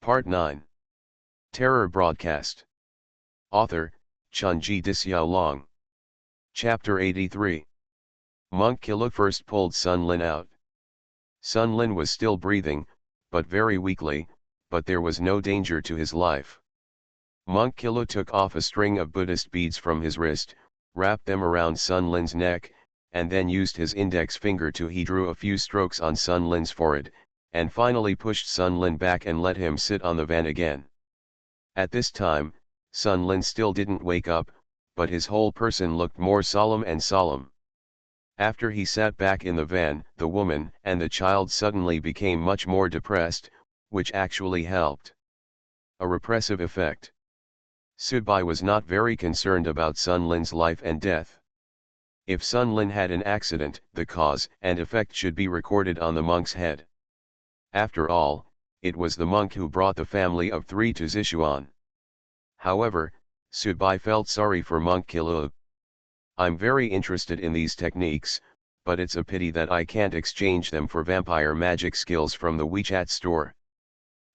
Part 9. Terror Broadcast. Author, Chunji Dixiaolong. Chapter 83. Monk Killa first pulled Sun Lin out. Sun Lin was still breathing, but very weakly, but there was no danger to his life. Monk Killa took off a string of Buddhist beads from his wrist, wrapped them around Sun Lin's neck, and then used his index finger to he drew a few strokes on Sun Lin's forehead, and finally pushed Sun Lin back and let him sit on the van again. At this time, Sun Lin still didn't wake up, but his whole person looked more solemn and solemn. After he sat back in the van, the woman and the child suddenly became much more depressed, which actually helped. A repressive effect. Subai was not very concerned about Sun Lin's life and death. If Sun Lin had an accident, the cause and effect should be recorded on the monk's head. After all, it was the monk who brought the family of 3 to Sichuan. However, Subai felt sorry for Monk Killa. I'm very interested in these techniques, but it's a pity that I can't exchange them for vampire magic skills from the WeChat store.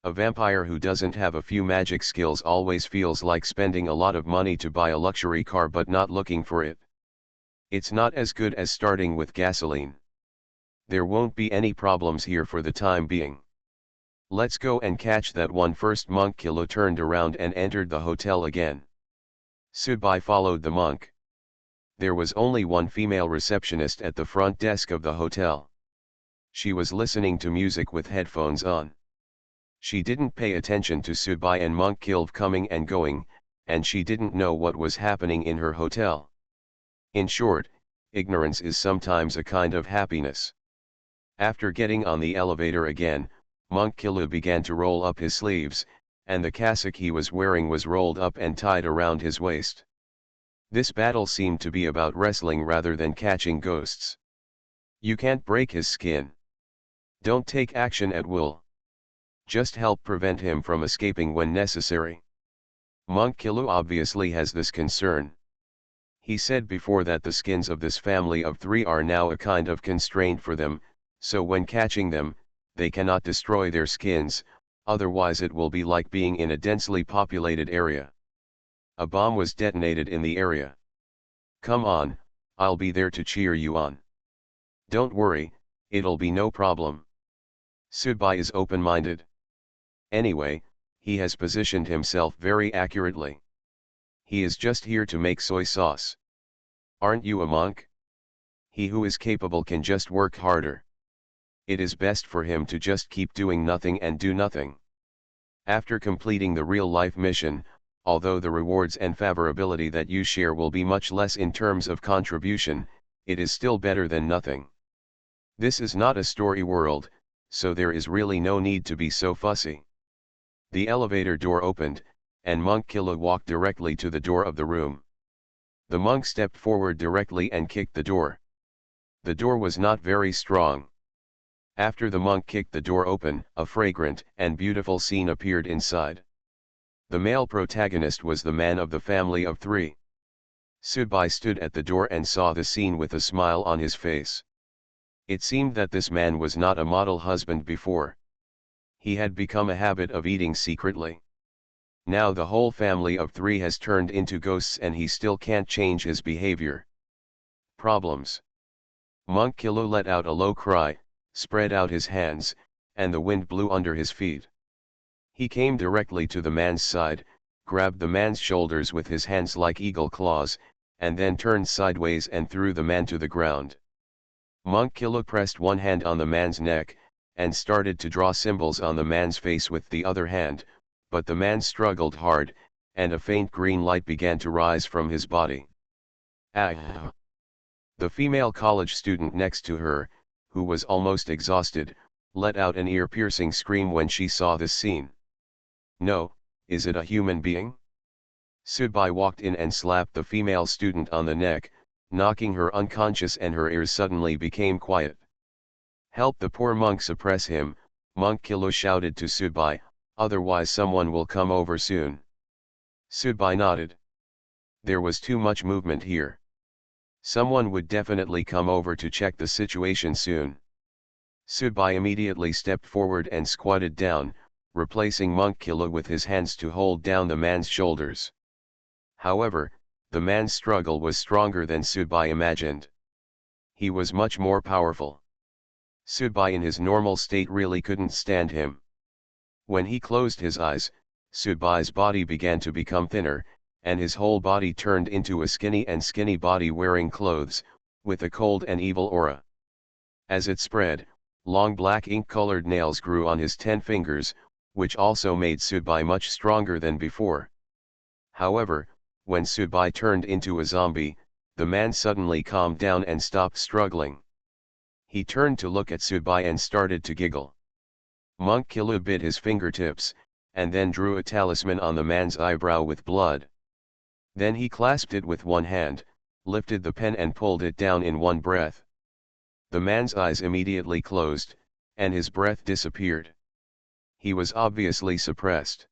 A vampire who doesn't have a few magic skills always feels like spending a lot of money to buy a luxury car but not looking for it. It's not as good as starting with gasoline. There won't be any problems here for the time being. Let's go and catch that one first. Monk Killa turned around and entered the hotel again. Subai followed the monk. There was only one female receptionist at the front desk of the hotel. She was listening to music with headphones on. She didn't pay attention to Subai and Monk Killa coming and going, and she didn't know what was happening in her hotel. In short, ignorance is sometimes a kind of happiness. After getting on the elevator again, Monk Killa began to roll up his sleeves, and the cassock he was wearing was rolled up and tied around his waist. This battle seemed to be about wrestling rather than catching ghosts. You can't break his skin. Don't take action at will. Just help prevent him from escaping when necessary. Monk Killa obviously has this concern. He said before that the skins of this family of 3 are now a kind of constraint for them, so when catching them, they cannot destroy their skins, otherwise it will be like being in a densely populated area. A bomb was detonated in the area. Come on, I'll be there to cheer you on. Don't worry, it'll be no problem. Subai is open-minded. Anyway, he has positioned himself very accurately. He is just here to make soy sauce. Aren't you a monk? He who is capable can just work harder. It is best for him to just keep doing nothing and do nothing. After completing the real-life mission, although the rewards and favorability that you share will be much less in terms of contribution, it is still better than nothing. This is not a story world, so there is really no need to be so fussy. The elevator door opened, and Monk Killa walked directly to the door of the room. The monk stepped forward directly and kicked the door. The door was not very strong. After the monk kicked the door open, a fragrant and beautiful scene appeared inside. The male protagonist was the man of the family of 3. Subai stood at the door and saw the scene with a smile on his face. It seemed that this man was not a model husband before. He had become a habit of eating secretly. Now the whole family of 3 has turned into ghosts and he still can't change his behavior. Problems. Monk Killa let out a low cry, spread out his hands, and the wind blew under his feet. He came directly to the man's side, grabbed the man's shoulders with his hands like eagle claws, and then turned sideways and threw the man to the ground. Monk Killa pressed one hand on the man's neck, and started to draw symbols on the man's face with the other hand, but the man struggled hard, and a faint green light began to rise from his body. Ah! The female college student next to her, who was almost exhausted, let out an ear-piercing scream when she saw this scene. No, is it a human being? Subai walked in and slapped the female student on the neck, knocking her unconscious, and her ears suddenly became quiet. Help the poor monk, suppress him, Monk Killa shouted to Subai, otherwise someone will come over soon. Subai nodded. There was too much movement here. Someone would definitely come over to check the situation soon. Subai immediately stepped forward and squatted down, replacing Monk Killa with his hands to hold down the man's shoulders. However, the man's struggle was stronger than Sudbai imagined. He was much more powerful. Sudbai in his normal state really couldn't stand him. When he closed his eyes, Sudbai's body began to become thinner, and his whole body turned into a skinny body wearing clothes, with a cold and evil aura. As it spread, long black ink-colored nails grew on his 10 fingers, which also made Sudbai much stronger than before. However, when Sudbai turned into a zombie, the man suddenly calmed down and stopped struggling. He turned to look at Sudbai and started to giggle. Monk Killa bit his fingertips, and then drew a talisman on the man's eyebrow with blood. Then he clasped it with one hand, lifted the pen and pulled it down in one breath. The man's eyes immediately closed, and his breath disappeared. He was obviously suppressed.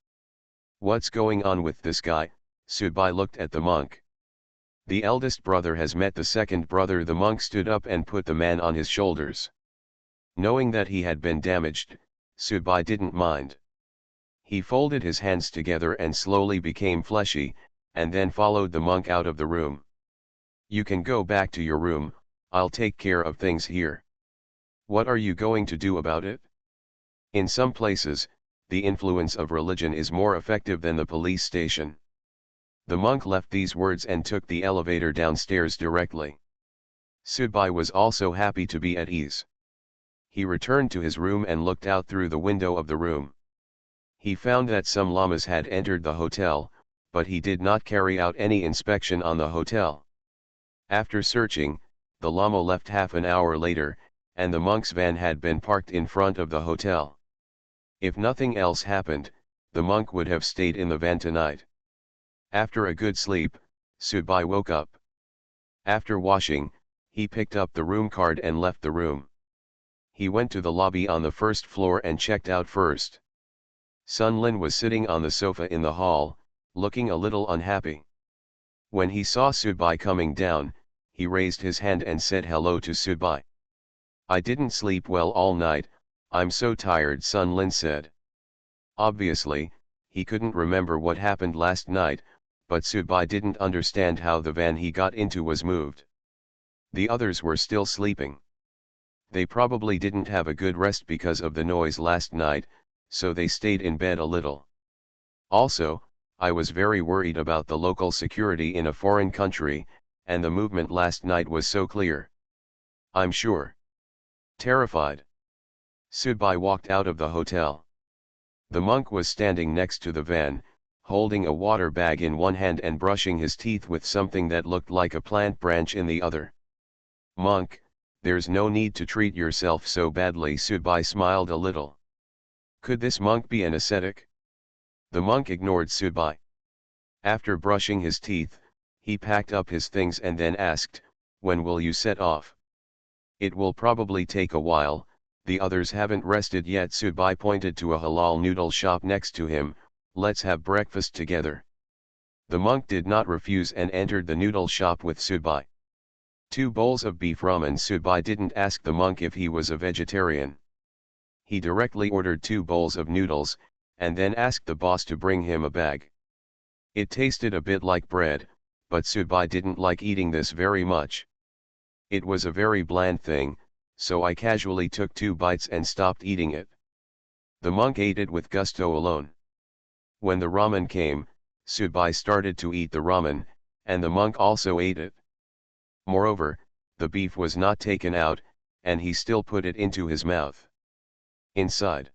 "What's going on with this guy?" Sudbai looked at the monk. "The eldest brother has met the second brother." The monk stood up and put the man on his shoulders. Knowing that he had been damaged, Sudbai didn't mind. He folded his hands together and slowly became fleshy, and then followed the monk out of the room. "You can go back to your room, I'll take care of things here." "What are you going to do about it?" "In some places, the influence of religion is more effective than the police station." The monk left these words and took the elevator downstairs directly. Sudbai was also happy to be at ease. He returned to his room and looked out through the window of the room. He found that some llamas had entered the hotel, but he did not carry out any inspection on the hotel. After searching, the llama left half an hour later, and the monk's van had been parked in front of the hotel. If nothing else happened, the monk would have stayed in the van tonight. After a good sleep, Sudbai woke up. After washing, he picked up the room card and left the room. He went to the lobby on the first floor and checked out first. Sun Lin was sitting on the sofa in the hall, looking a little unhappy. When he saw Sudbai coming down, he raised his hand and said hello to Sudbai. "I didn't sleep well all night, I'm so tired," Sun Lin said. Obviously, he couldn't remember what happened last night, but Sudbai didn't understand how the van he got into was moved. The others were still sleeping. They probably didn't have a good rest because of the noise last night, so they stayed in bed a little. Also, I was very worried about the local security in a foreign country, and the movement last night was so clear. I'm sure. Terrified. Sudbai walked out of the hotel. The monk was standing next to the van, holding a water bag in one hand and brushing his teeth with something that looked like a plant branch in the other. "Monk, there's no need to treat yourself so badly." Sudbai smiled a little. Could this monk be an ascetic? The monk ignored Sudbai. After brushing his teeth, he packed up his things and then asked, "When will you set off?" "It will probably take a while, the others haven't rested yet." Sudbai pointed to a halal noodle shop next to him. "Let's have breakfast together." The monk did not refuse and entered the noodle shop with Sudbai. 2 bowls of beef ramen. Sudbai didn't ask the monk if he was a vegetarian. He directly ordered 2 bowls of noodles, and then asked the boss to bring him a bag. It tasted a bit like bread, but Sudbai didn't like eating this very much. It was a very bland thing, so I casually took 2 bites and stopped eating it. The monk ate it with gusto alone. When the ramen came, Sudbai started to eat the ramen, and the monk also ate it. Moreover, the beef was not taken out, and he still put it into his mouth. Inside.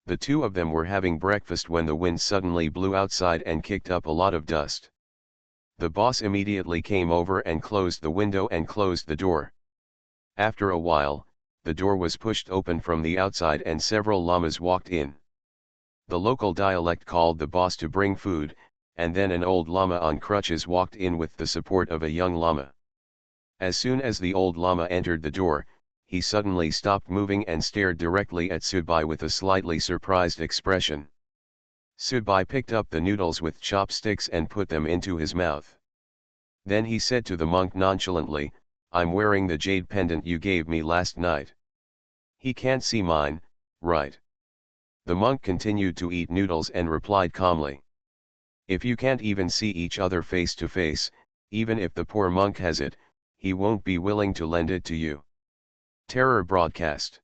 The 2 of them were having breakfast when the wind suddenly blew outside and kicked up a lot of dust. The boss immediately came over and closed the window and closed the door. After a while, the door was pushed open from the outside and several llamas walked in. The local dialect called the boss to bring food, and then an old llama on crutches walked in with the support of a young llama. As soon as the old llama entered the door, he suddenly stopped moving and stared directly at Sudbai with a slightly surprised expression. Sudbai picked up the noodles with chopsticks and put them into his mouth. Then he said to the monk nonchalantly, "I'm wearing the jade pendant you gave me last night. He can't see mine, right?" The monk continued to eat noodles and replied calmly. If you can't even see each other face to face, even if the poor monk has it, he won't be willing to lend it to you. Terror Broadcast.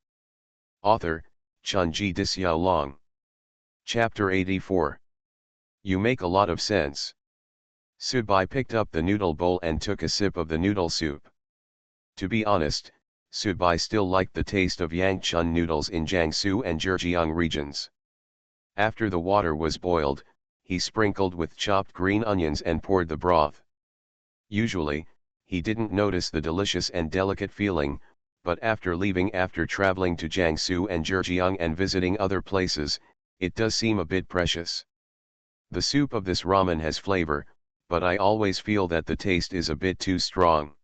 Author, Chunji Dixiaolong. Chapter 84. You make a lot of sense. Subai picked up the noodle bowl and took a sip of the noodle soup. To be honest, Subai still liked the taste of Yangchun noodles in Jiangsu and Zhejiang regions. After the water was boiled, he sprinkled with chopped green onions and poured the broth. Usually, he didn't notice the delicious and delicate feeling, but after traveling to Jiangsu and Zhejiang and visiting other places, it does seem a bit precious. The soup of this ramen has flavor, but I always feel that the taste is a bit too strong.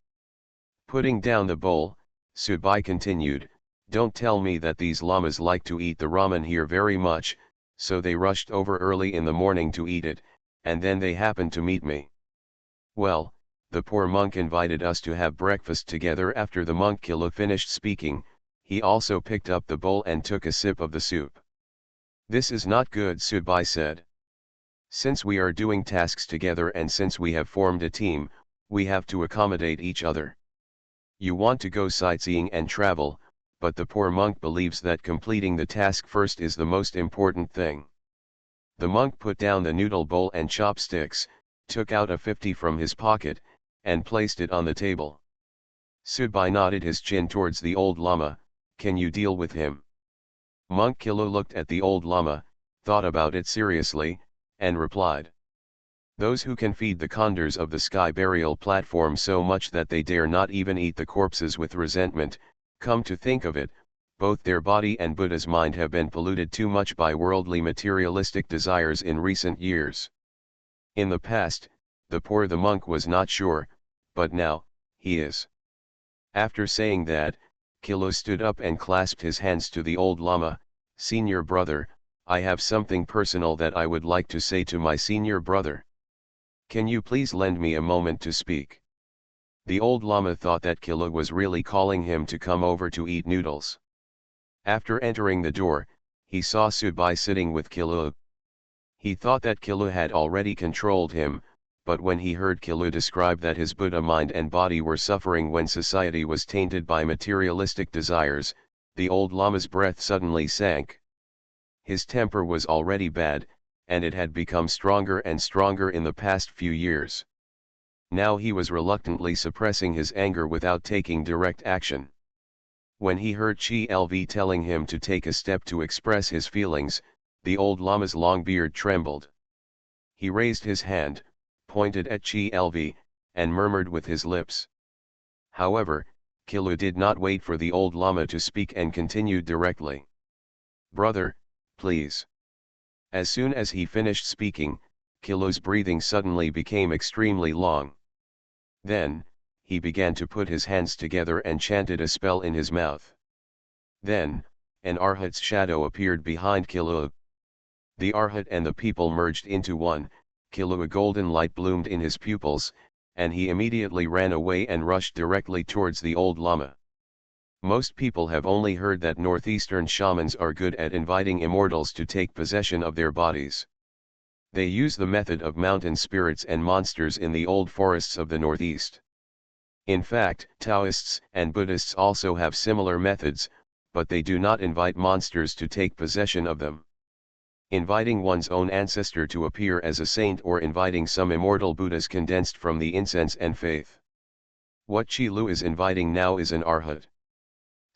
Putting down the bowl, Subai continued, don't tell me that these llamas like to eat the ramen here very much, so they rushed over early in the morning to eat it, and then they happened to meet me. Well, the poor monk invited us to have breakfast together. After the monk Kilo finished speaking, he also picked up the bowl and took a sip of the soup. This is not good, Subai said. Since we are doing tasks together and since we have formed a team, we have to accommodate each other. You want to go sightseeing and travel, but the poor monk believes that completing the task first is the most important thing. The monk put down the noodle bowl and chopsticks, took out a 50 from his pocket, and placed it on the table. Subai nodded his chin towards the old lama. Can you deal with him? Monk Kilo looked at the old lama, thought about it seriously, and replied. Those who can feed the condors of the sky burial platform so much that they dare not even eat the corpses with resentment, come to think of it, both their body and Buddha's mind have been polluted too much by worldly materialistic desires in recent years. In the past, the monk was not sure, but now, he is. After saying that, Kilo stood up and clasped his hands to the old lama. Senior brother, I have something personal that I would like to say to my senior brother. Can you please lend me a moment to speak? The old lama thought that Kilo was really calling him to come over to eat noodles. After entering the door, he saw Subai sitting with Kilo. He thought that Kilo had already controlled him, but when he heard Kilo describe that his Buddha mind and body were suffering when society was tainted by materialistic desires, the old lama's breath suddenly sank. His temper was already bad, and it had become stronger and stronger in the past few years. Now he was reluctantly suppressing his anger without taking direct action. When he heard Chi Lv telling him to take a step to express his feelings, the old lama's long beard trembled. He raised his hand, pointed at Chi Lv, and murmured with his lips. However, Kilo did not wait for the old lama to speak and continued directly. Brother, please. As soon as he finished speaking, Kilo's breathing suddenly became extremely long. Then, he began to put his hands together and chanted a spell in his mouth. Then, an Arhat's shadow appeared behind Kilo. The Arhat and the people merged into one. Kilo, a golden light bloomed in his pupils, and he immediately ran away and rushed directly towards the old lama. Most people have only heard that northeastern shamans are good at inviting immortals to take possession of their bodies. They use the method of mountain spirits and monsters in the old forests of the northeast. In fact, Taoists and Buddhists also have similar methods, but they do not invite monsters to take possession of them. Inviting one's own ancestor to appear as a saint or inviting some immortal Buddhas condensed from the incense and faith. What Chi Lu is inviting now is an Arhat.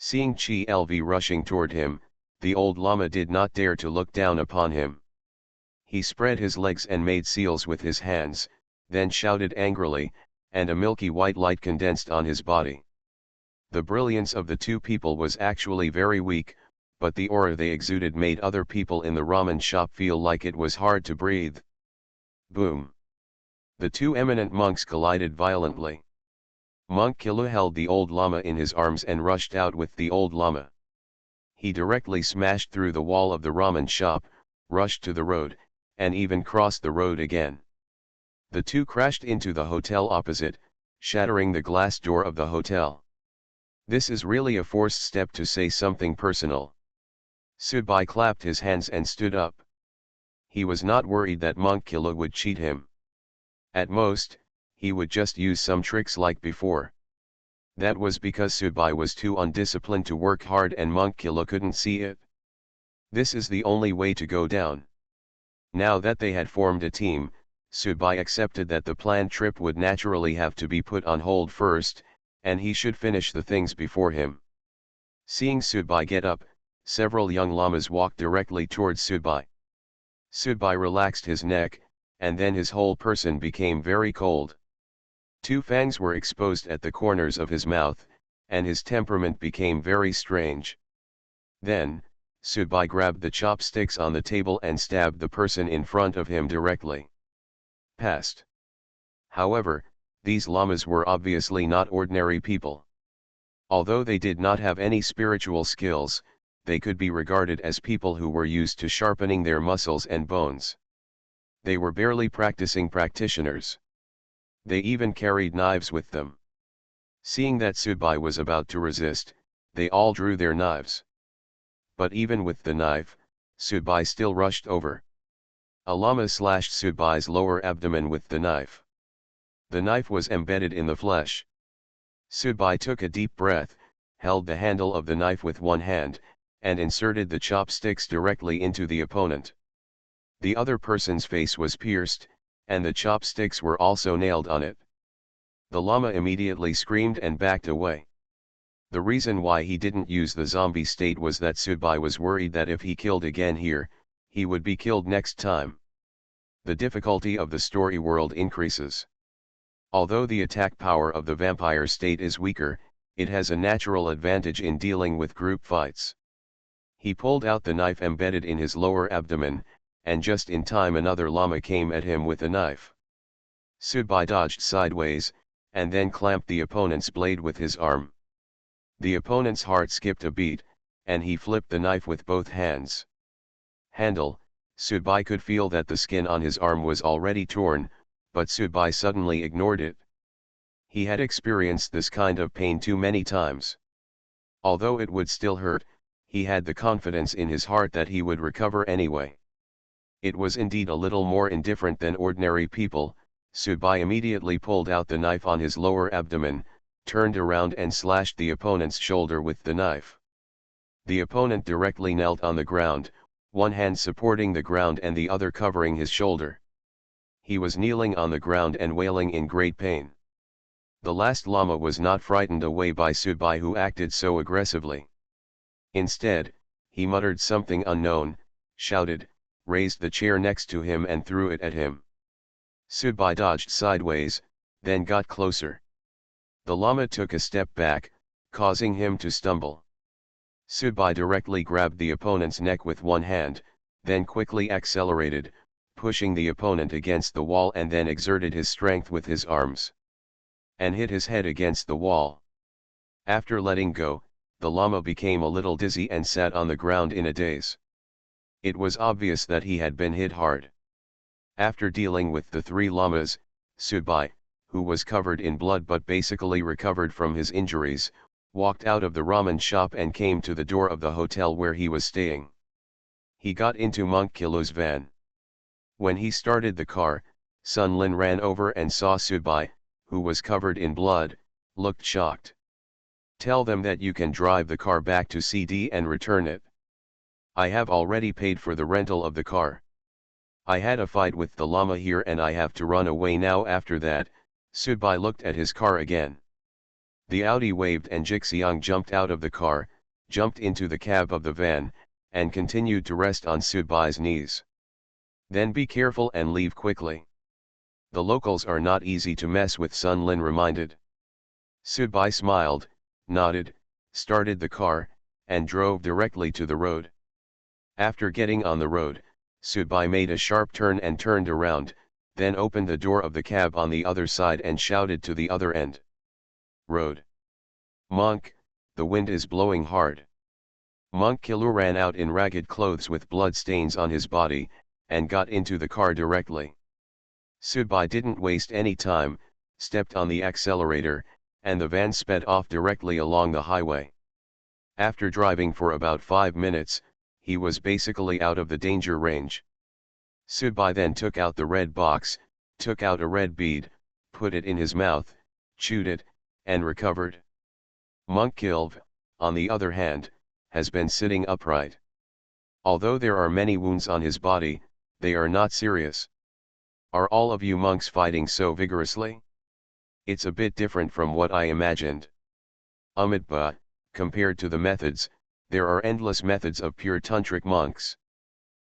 Seeing Chi Lv rushing toward him, the old lama did not dare to look down upon him. He spread his legs and made seals with his hands, then shouted angrily, and a milky white light condensed on his body. The brilliance of the two people was actually very weak, but the aura they exuded made other people in the ramen shop feel like it was hard to breathe. Boom! The two eminent monks collided violently. Monk Kilo held the old lama in his arms and rushed out with the old lama. He directly smashed through the wall of the ramen shop, rushed to the road, and even crossed the road again. The two crashed into the hotel opposite, shattering the glass door of the hotel. This is really a forced step to say something personal. Sudbai clapped his hands and stood up. He was not worried that Monk Killa would cheat him. At most, he would just use some tricks like before. That was because Sudbai was too undisciplined to work hard and Monk Killa couldn't see it. This is the only way to go down. Now that they had formed a team, Sudbai accepted that the planned trip would naturally have to be put on hold first, and he should finish the things before him. Seeing Sudbai get up, several young lamas walked directly towards Sudbai. Sudbai relaxed his neck, and then his whole person became very cold. Two fangs were exposed at the corners of his mouth, and his temperament became very strange. Then, Sudbai grabbed the chopsticks on the table and stabbed the person in front of him directly. Past. However, these lamas were obviously not ordinary people. Although they did not have any spiritual skills, they could be regarded as people who were used to sharpening their muscles and bones. They were barely practicing practitioners. They even carried knives with them. Seeing that Sudbai was about to resist, they all drew their knives. But even with the knife, Sudbai still rushed over. A lama slashed Sudbai's lower abdomen with the knife. The knife was embedded in the flesh. Sudbai took a deep breath, held the handle of the knife with one hand, and inserted the chopsticks directly into the opponent. The other person's face was pierced, and the chopsticks were also nailed on it. The lama immediately screamed and backed away. The reason why he didn't use the zombie state was that Sudbai was worried that if he killed again here, he would be killed next time. The difficulty of the story world increases. Although the attack power of the vampire state is weaker, it has a natural advantage in dealing with group fights. He pulled out the knife embedded in his lower abdomen, and just in time another lama came at him with a knife. Sudbai dodged sideways, and then clamped the opponent's blade with his arm. The opponent's heart skipped a beat, and he flipped the knife with both hands. Handle, Sudbai could feel that the skin on his arm was already torn, but Sudbai suddenly ignored it. He had experienced this kind of pain too many times. Although it would still hurt, he had the confidence in his heart that he would recover anyway. It was indeed a little more indifferent than ordinary people. Sudbai immediately pulled out the knife on his lower abdomen, turned around and slashed the opponent's shoulder with the knife. The opponent directly knelt on the ground, one hand supporting the ground and the other covering his shoulder. He was kneeling on the ground and wailing in great pain. The last lama was not frightened away by Sudbai, who acted so aggressively. Instead, he muttered something unknown, shouted, raised the chair next to him and threw it at him. Sudbai dodged sideways, then got closer. The lama took a step back, causing him to stumble. Sudbai directly grabbed the opponent's neck with one hand, then quickly accelerated, pushing the opponent against the wall, and then exerted his strength with his arms. And hit his head against the wall. After letting go, the lama became a little dizzy and sat on the ground in a daze. It was obvious that he had been hit hard. After dealing with the three lamas, Sudbai, who was covered in blood but basically recovered from his injuries, walked out of the ramen shop and came to the door of the hotel where he was staying. He got into Monk Killa's van. When he started the car, Sun Lin ran over and saw Sudbai, who was covered in blood, looked shocked. "Tell them that you can drive the car back to CD and return it. I have already paid for the rental of the car. I had a fight with the lama here and I have to run away now." After that, Sudbai looked at his car again. The Audi waved and Jixiang jumped out of the car, jumped into the cab of the van, and continued to rest on Sudbai's knees. "Then be careful and leave quickly. The locals are not easy to mess with," Sun Lin reminded. Sudbai smiled, nodded, started the car, and drove directly to the road. After getting on the road, Sudbai made a sharp turn and turned around, then opened the door of the cab on the other side and shouted to the other end. "Road. Monk, the wind is blowing hard." Monk Killa ran out in ragged clothes with blood stains on his body, and got into the car directly. Sudbai didn't waste any time, stepped on the accelerator, and the van sped off directly along the highway. After driving for about 5 minutes, he was basically out of the danger range. Subai then took out the red box, took out a red bead, put it in his mouth, chewed it, and recovered. Monk Kilv, on the other hand, has been sitting upright. Although there are many wounds on his body, they are not serious. Are all of you monks fighting so vigorously? It's a bit different from what I imagined. But, compared to the methods, there are endless methods of pure tantric monks.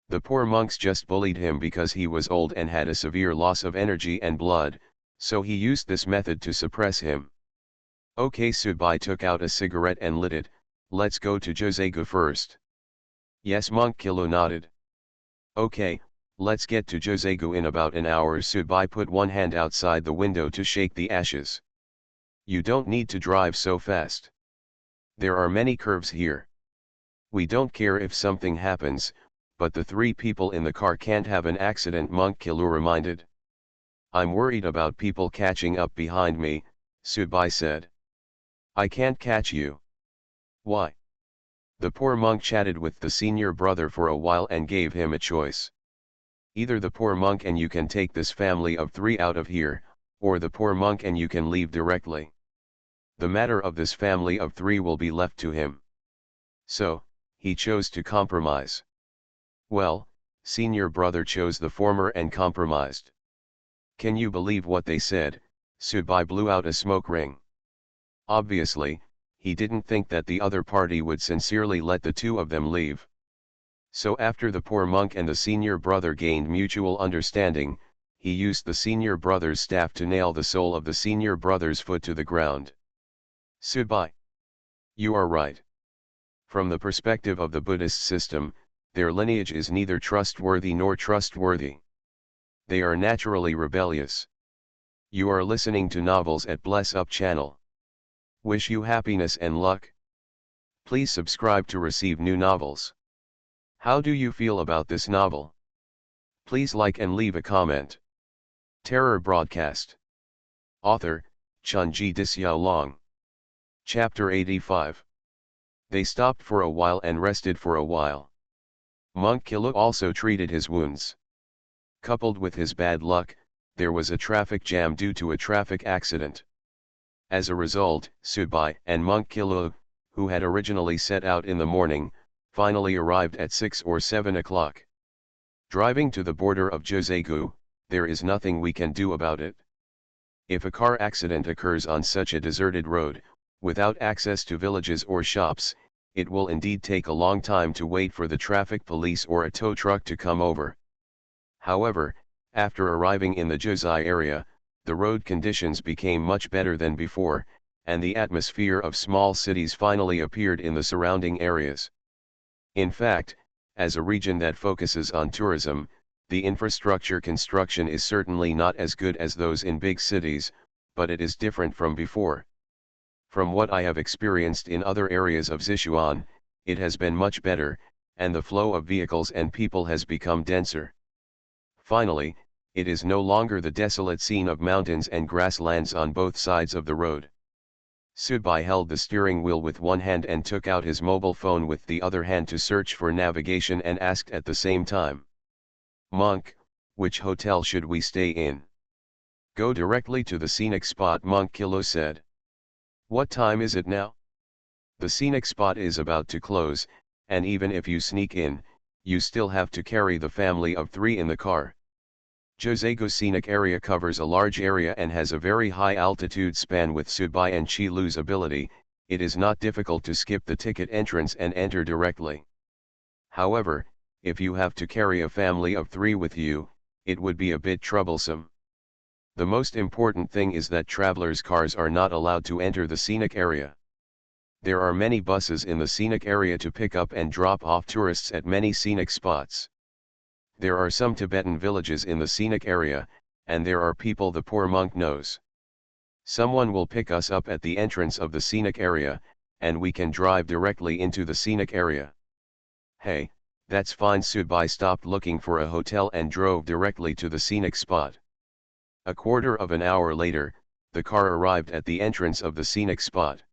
The poor monks just bullied him because he was old and had a severe loss of energy and blood, so he used this method to suppress him. Okay, Subai took out a cigarette and lit it. Let's go to Josegu first. Yes, Monk Kilo nodded. Okay, let's get to Josegu in about an hour. Subai put one hand outside the window to shake the ashes. You don't need to drive so fast. There are many curves here. We don't care if something happens, but the 3 people in the car can't have an accident, Monk Kilo reminded. I'm worried about people catching up behind me, Subai said. I can't catch you. Why? The poor monk chatted with the senior brother for a while and gave him a choice. Either the poor monk and you can take this family of 3 out of here, or the poor monk and you can leave directly. The matter of this family of 3 will be left to him. So, he chose to compromise. Well, senior brother chose the former and compromised. Can you believe what they said? Subai blew out a smoke ring. Obviously, he didn't think that the other party would sincerely let the 2 of them leave. So after the poor monk and the senior brother gained mutual understanding, he used the senior brother's staff to nail the sole of the senior brother's foot to the ground. Subai. You are right. From the perspective of the Buddhist system, their lineage is neither trustworthy nor trustworthy. They are naturally rebellious. You are listening to Novels at Bless Up channel. Wish you happiness and luck. Please subscribe to receive new novels. How do you feel about this novel? Please like and leave a comment. Terror Broadcast. Author, Chunji Disyao. Chapter 85. They stopped for a while and rested for a while. Monk Kilo also treated his wounds. Coupled with his bad luck, there was a traffic jam due to a traffic accident. As a result, Subai and Monk Kilo, who had originally set out in the morning, finally arrived at 6 or 7 o'clock. Driving to the border of Josegu, there is nothing we can do about it. If a car accident occurs on such a deserted road, without access to villages or shops, it will indeed take a long time to wait for the traffic police or a tow truck to come over. However, after arriving in the Josai area, the road conditions became much better than before, and the atmosphere of small cities finally appeared in the surrounding areas. In fact, as a region that focuses on tourism, the infrastructure construction is certainly not as good as those in big cities, but it is different from before. From what I have experienced in other areas of Sichuan, it has been much better, and the flow of vehicles and people has become denser. Finally, it is no longer the desolate scene of mountains and grasslands on both sides of the road. Subai held the steering wheel with one hand and took out his mobile phone with the other hand to search for navigation and asked at the same time. Monk, which hotel should we stay in? Go directly to the scenic spot, Monk Kilo said. What time is it now? The scenic spot is about to close, and even if you sneak in, you still have to carry the family of 3 in the car. Josegu scenic area covers a large area and has a very high altitude span. With Subai and Chilu's ability, it is not difficult to skip the ticket entrance and enter directly. However, if you have to carry a family of 3 with you, it would be a bit troublesome. The most important thing is that travelers' cars are not allowed to enter the scenic area. There are many buses in the scenic area to pick up and drop off tourists at many scenic spots. There are some Tibetan villages in the scenic area, and there are people the poor monk knows. Someone will pick us up at the entrance of the scenic area, and we can drive directly into the scenic area. Hey, that's fine. Subai stopped looking for a hotel and drove directly to the scenic spot. A quarter of an hour later, the car arrived at the entrance of the scenic spot.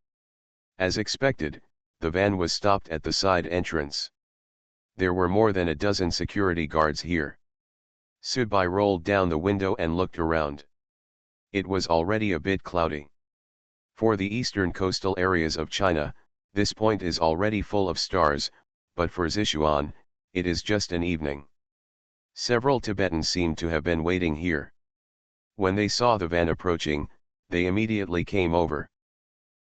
As expected, the van was stopped at the side entrance. There were more than a dozen security guards here. Subai rolled down the window and looked around. It was already a bit cloudy. For the eastern coastal areas of China, this point is already full of stars, but for Sichuan, it is just an evening. Several Tibetans seemed to have been waiting here. When they saw the van approaching, they immediately came over.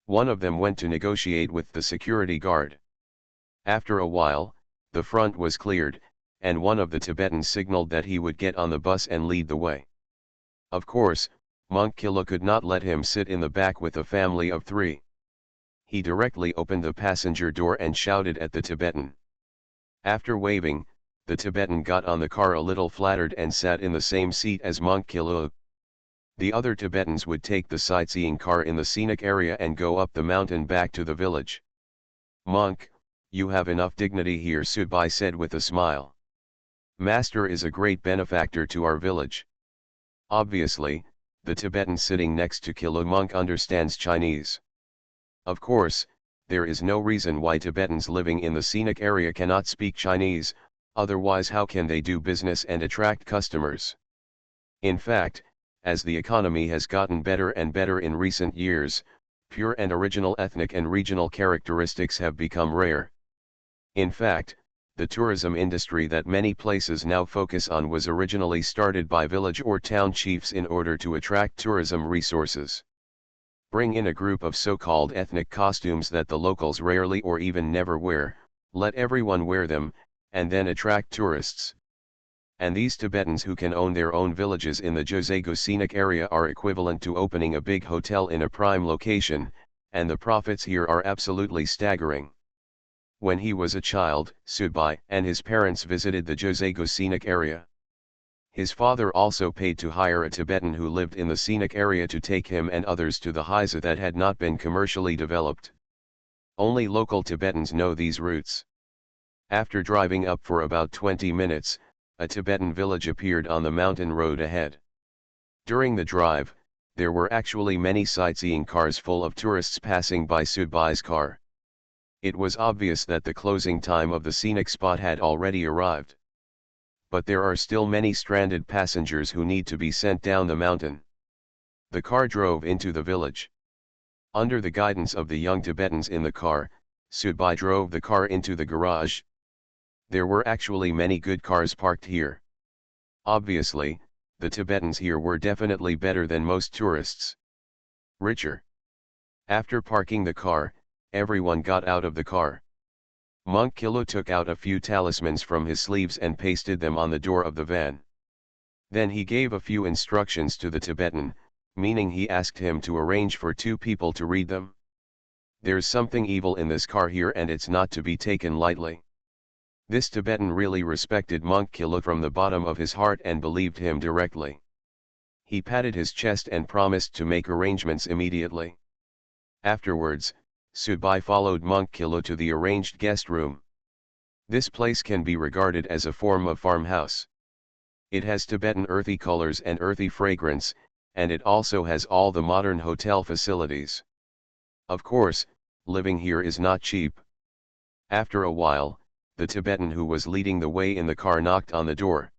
One of them went to negotiate with the security guard. After a while, the front was cleared, and one of the Tibetans signaled that he would get on the bus and lead the way. Of course, Monk Kilo could not let him sit in the back with a family of 3. He directly opened the passenger door and shouted at the Tibetan. After waving, the Tibetan got on the car a little flattered and sat in the same seat as Monk Kilo. The other Tibetans would take the sightseeing car in the scenic area and go up the mountain back to the village. "Monk, you have enough dignity here," Subai said with a smile. "Master is a great benefactor to our village." Obviously, the Tibetan sitting next to Kilo Monk understands Chinese. Of course, there is no reason why Tibetans living in the scenic area cannot speak Chinese, otherwise how can they do business and attract customers? In fact, as the economy has gotten better and better in recent years, pure and original ethnic and regional characteristics have become rare. In fact, the tourism industry that many places now focus on was originally started by village or town chiefs in order to attract tourism resources. Bring in a group of so-called ethnic costumes that the locals rarely or even never wear, let everyone wear them, and then attract tourists. And these Tibetans who can own their own villages in the Josego scenic area are equivalent to opening a big hotel in a prime location, and the profits here are absolutely staggering. When he was a child, Subai and his parents visited the Josego scenic area. His father also paid to hire a Tibetan who lived in the scenic area to take him and others to the Haisa that had not been commercially developed. Only local Tibetans know these routes. After driving up for about 20 minutes, a Tibetan village appeared on the mountain road ahead. During the drive, there were actually many sightseeing cars full of tourists passing by Subai's car. It was obvious that the closing time of the scenic spot had already arrived. But there are still many stranded passengers who need to be sent down the mountain. The car drove into the village. Under the guidance of the young Tibetans in the car, Subai drove the car into the garage. There were actually many good cars parked here. Obviously, the Tibetans here were definitely better than most tourists. Richer. After parking the car, everyone got out of the car. Monk Kilo took out a few talismans from his sleeves and pasted them on the door of the van. Then he gave a few instructions to the Tibetan, meaning he asked him to arrange for 2 people to read them. There's something evil in this car here and it's not to be taken lightly. This Tibetan really respected Monk Kilo from the bottom of his heart and believed him directly. He patted his chest and promised to make arrangements immediately. Afterwards, Subai followed Monk Kilo to the arranged guest room. This place can be regarded as a form of farmhouse. It has Tibetan earthy colors and earthy fragrance, and it also has all the modern hotel facilities. Of course, living here is not cheap. After a while, the Tibetan who was leading the way in the car knocked on the door.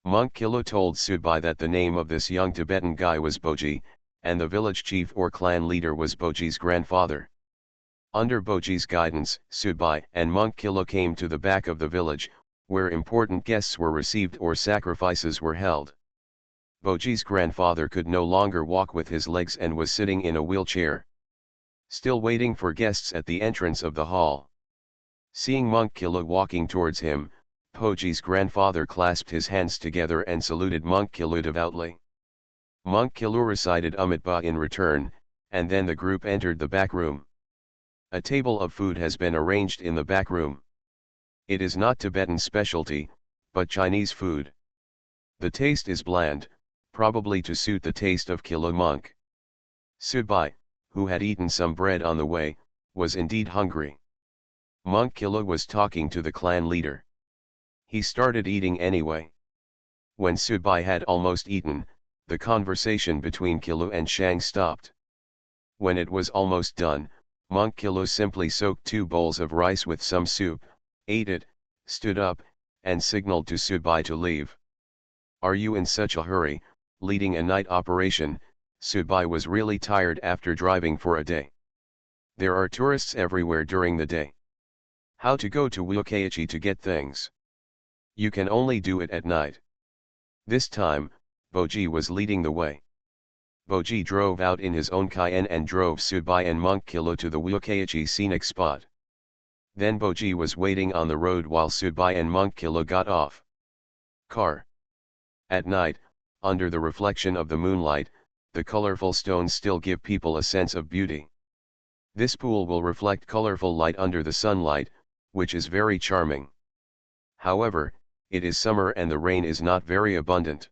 Monk Kilo told Subai that the name of this young Tibetan guy was Boji, and the village chief or clan leader was Boji's grandfather. Under Boji's guidance, Subai and Monk Kilo came to the back of the village, where important guests were received or sacrifices were held. Boji's grandfather could no longer walk with his legs and was sitting in a wheelchair. Still waiting for guests at the entrance of the hall. Seeing Monk Kilo walking towards him, Boji's grandfather clasped his hands together and saluted Monk Kilo devoutly. Monk Kilo recited Amitabha in return, and then the group entered the back room. A table of food has been arranged in the back room. It is not Tibetan specialty, but Chinese food. The taste is bland, probably to suit the taste of Kilo Monk. Subai, who had eaten some bread on the way, was indeed hungry. Monk Kilo was talking to the clan leader. He started eating anyway. When Subai had almost eaten, the conversation between Kilo and Shang stopped. When it was almost done, Monk Kilo simply soaked 2 bowls of rice with some soup, ate it, stood up, and signaled to Subai to leave. "Are you in such a hurry, leading a night operation?" Subai was really tired after driving for a day. "There are tourists everywhere during the day. How to go to Wukaichi to get things? You can only do it at night." This time, Boji was leading the way. Boji drove out in his own Cayenne and drove Subai and Monk Kilo to the Wukaichi scenic spot. Then Boji was waiting on the road while Subai and Monk Kilo got off. Car. At night, under the reflection of the moonlight, the colorful stones still give people a sense of beauty. This pool will reflect colorful light under the sunlight, which is very charming. However, it is summer and the rain is not very abundant.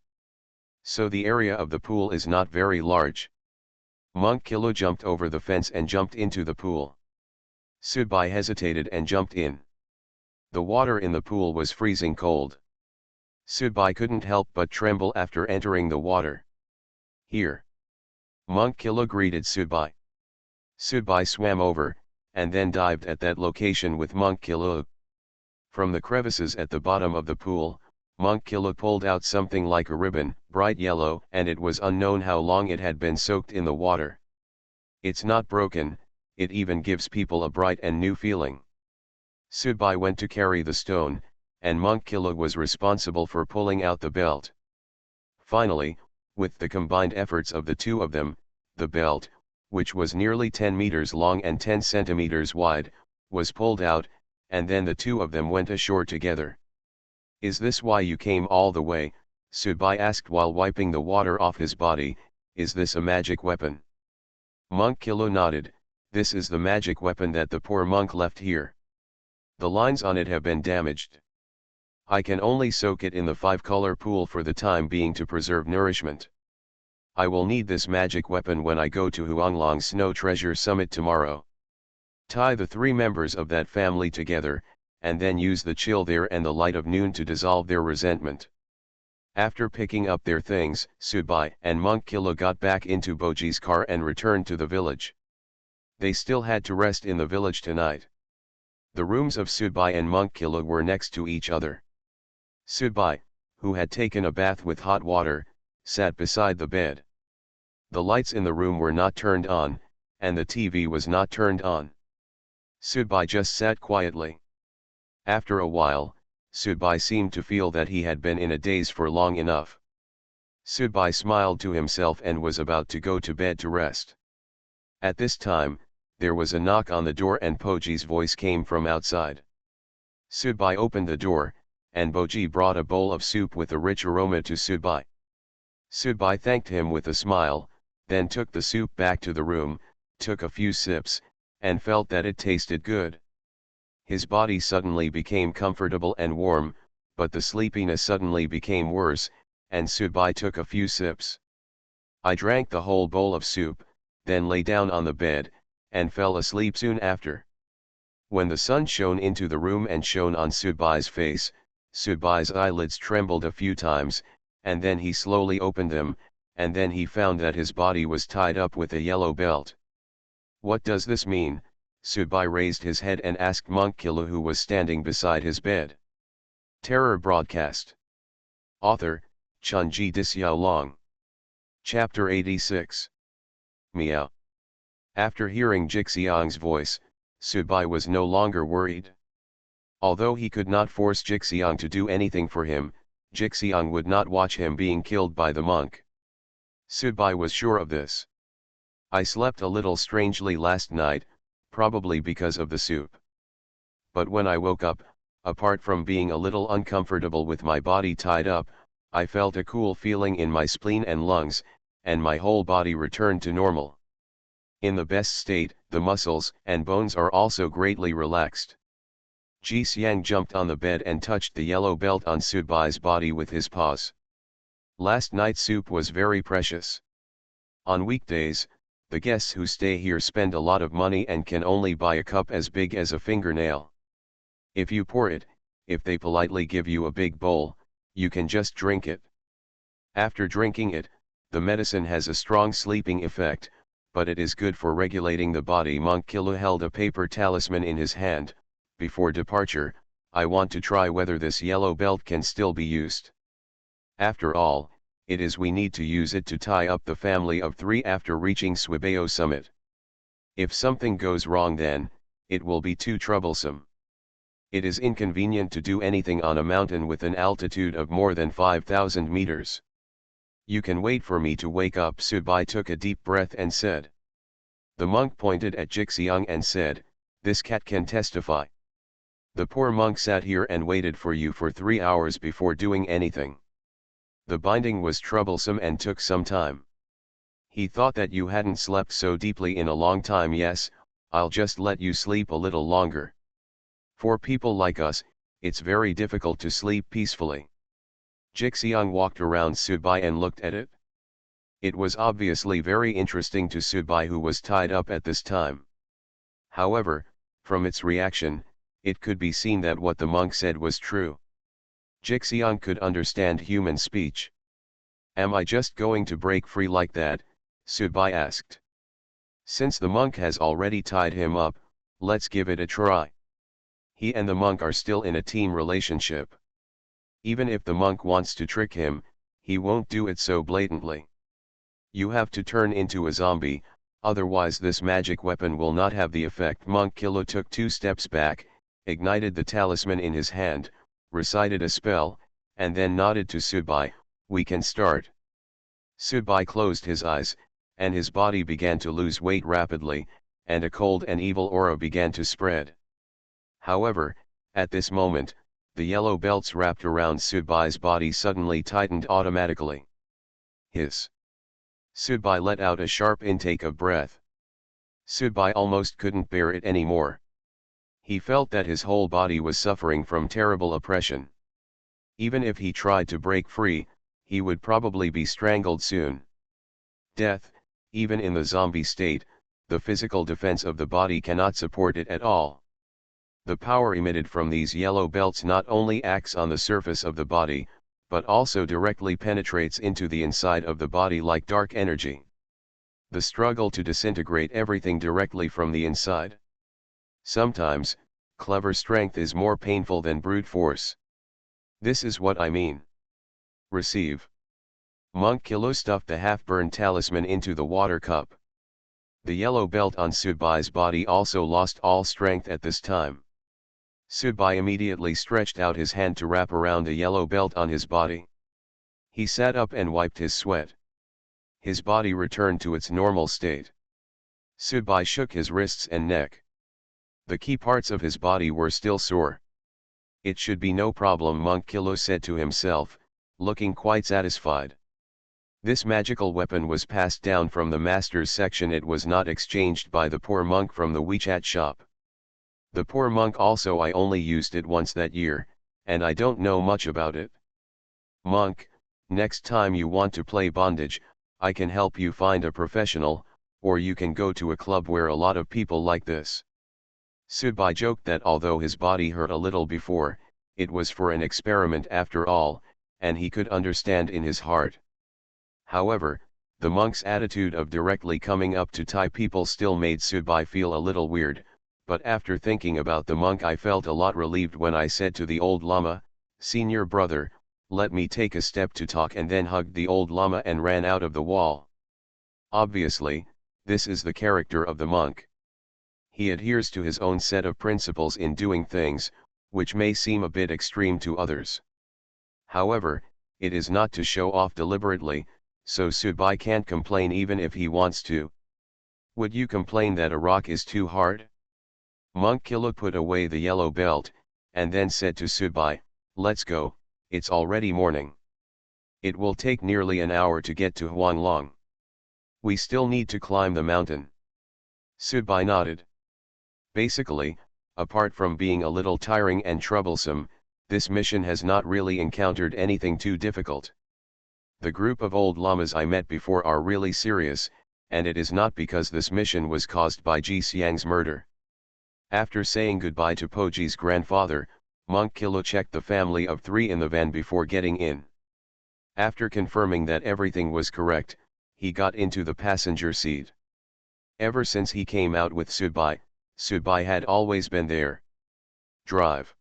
So the area of the pool is not very large. Monk Kilo jumped over the fence and jumped into the pool. Subai hesitated and jumped in. The water in the pool was freezing cold. Subai couldn't help but tremble after entering the water. "Here." Monk Kilo greeted Subai. Subai swam over, and then dived at that location with Monk Kilo. From the crevices at the bottom of the pool, Monk Kilo pulled out something like a ribbon, bright yellow, and it was unknown how long it had been soaked in the water. "It's not broken, it even gives people a bright and new feeling." Subai went to carry the stone, and Monk Kilo was responsible for pulling out the belt. Finally, with the combined efforts of the two of them, the belt, which was nearly 10 meters long and 10 centimeters wide, was pulled out, and then the two of them went ashore together. "Is this why you came all the way?" Subai asked while wiping the water off his body. "Is this a magic weapon?" Monk Kilo nodded. "This is the magic weapon that the poor monk left here. The lines on it have been damaged. I can only soak it in the 5-color pool for the time being to preserve nourishment. I will need this magic weapon when I go to Huanglong Snow Treasure Summit tomorrow. Tie the 3 members of that family together, and then use the chill there and the light of noon to dissolve their resentment." After picking up their things, Subai and Monk Kilo got back into Boji's car and returned to the village. They still had to rest in the village tonight. The rooms of Subai and Monk Kilo were next to each other. Subai, who had taken a bath with hot water, sat beside the bed. The lights in the room were not turned on, and the TV was not turned on. Subai just sat quietly. After a while, Subai seemed to feel that he had been in a daze for long enough. Subai smiled to himself and was about to go to bed to rest. At this time, there was a knock on the door and Boji's voice came from outside. Subai opened the door, and Boji brought a bowl of soup with a rich aroma to Subai. Subai thanked him with a smile, then took the soup back to the room, took a few sips, and felt that it tasted good. His body suddenly became comfortable and warm, but the sleepiness suddenly became worse, and Subai took a few sips. "I drank the whole bowl of soup, then lay down on the bed, and fell asleep soon after." When the sun shone into the room and shone on Subai's face, Subai's eyelids trembled a few times, and then he slowly opened them, and then he found that his body was tied up with a yellow belt. "What does this mean?" Subai raised his head and asked Monk Kilo, who was standing beside his bed. Terror Broadcast. Author, Chunji Disyao. Chapter 86. Meow. After hearing Jixiang's voice, Subai was no longer worried. Although he could not force Jixiang to do anything for him, Jixiang would not watch him being killed by the monk. Subai was sure of this. "I slept a little strangely last night, probably because of the soup. But when I woke up, apart from being a little uncomfortable with my body tied up, I felt a cool feeling in my spleen and lungs, and my whole body returned to normal. In the best state, the muscles and bones are also greatly relaxed." Ji Xiang jumped on the bed and touched the yellow belt on Subai's body with his paws. "Last night's soup was very precious. On weekdays, the guests who stay here spend a lot of money and can only buy a cup as big as a fingernail. If you pour it, if they politely give you a big bowl, you can just drink it. After drinking it, the medicine has a strong sleeping effect, but it is good for regulating the body." Monk Kilo held a paper talisman in his hand. Before departure, I want to try whether this yellow belt can still be used. After all, it is we need to use it to tie up the family of 3 after reaching Swibeo summit. If something goes wrong then, it will be too troublesome. It is inconvenient to do anything on a mountain with an altitude of more than 5,000 meters. You can wait for me to wake up. Subai took a deep breath and said. The monk pointed at Jixiang and said, this cat can testify. The poor monk sat here and waited for you for 3 hours before doing anything. The binding was troublesome and took some time. He thought that you hadn't slept so deeply in a long time. Yes, I'll just let you sleep a little longer. For people like us, it's very difficult to sleep peacefully. Jixiang walked around Subai and looked at it. It was obviously very interesting to Subai, who was tied up at this time. However, from its reaction, it could be seen that what the monk said was true. Jixiang could understand human speech. Am I just going to break free like that? Subai asked. Since the monk has already tied him up, let's give it a try. He and the monk are still in a team relationship. Even if the monk wants to trick him, he won't do it so blatantly. You have to turn into a zombie, otherwise this magic weapon will not have the effect. Monk Kilo took 2 steps back, ignited the talisman in his hand, recited a spell, and then nodded to Subai, we can start. Subai closed his eyes, and his body began to lose weight rapidly, and a cold and evil aura began to spread. However, at this moment, the yellow belts wrapped around Subai's body suddenly tightened automatically. Hiss. Subai let out a sharp intake of breath. Subai almost couldn't bear it anymore. He felt that his whole body was suffering from terrible oppression. Even if he tried to break free, he would probably be strangled soon. Death, even in the zombie state, the physical defense of the body cannot support it at all. The power emitted from these yellow belts not only acts on the surface of the body, but also directly penetrates into the inside of the body like dark energy. The struggle to disintegrate everything directly from the inside. Sometimes, clever strength is more painful than brute force. This is what I mean. Receive. Monk Kilo stuffed the half-burned talisman into the water cup. The yellow belt on Subai's body also lost all strength at this time. Subai immediately stretched out his hand to wrap around a yellow belt on his body. He sat up and wiped his sweat. His body returned to its normal state. Subai shook his wrists and neck. The key parts of his body were still sore. It should be no problem, Monk Kilo said to himself, looking quite satisfied. This magical weapon was passed down from the master's section. It was not exchanged by the poor monk from the WeChat shop. The poor monk also, I only used it once that year, and I don't know much about it. Monk, next time you want to play bondage, I can help you find a professional, or you can go to a club where a lot of people like this. Subai joked that although his body hurt a little before, it was for an experiment after all, and he could understand in his heart. However, the monk's attitude of directly coming up to tie people still made Subai feel a little weird, but after thinking about the monk I felt a lot relieved when I said to the old lama, "Senior brother, let me take a step to talk," and then hugged the old lama and ran out of the wall. Obviously, this is the character of the monk. He adheres to his own set of principles in doing things, which may seem a bit extreme to others. However, it is not to show off deliberately, so Subai can't complain even if he wants to. Would you complain that a rock is too hard? Monk Kilo put away the yellow belt, and then said to Subai, "Let's go, it's already morning. It will take nearly an hour to get to Huanglong. We still need to climb the mountain." Subai nodded. Basically, apart from being a little tiring and troublesome, this mission has not really encountered anything too difficult. The group of old lamas I met before are really serious, and it is not because this mission was caused by Ji Xiang's murder. After saying goodbye to Poji's grandfather, Monk Kilo checked the family of 3 in the van before getting in. After confirming that everything was correct, he got into the passenger seat. Ever since he came out with Subai, Subai had always been there. Drive.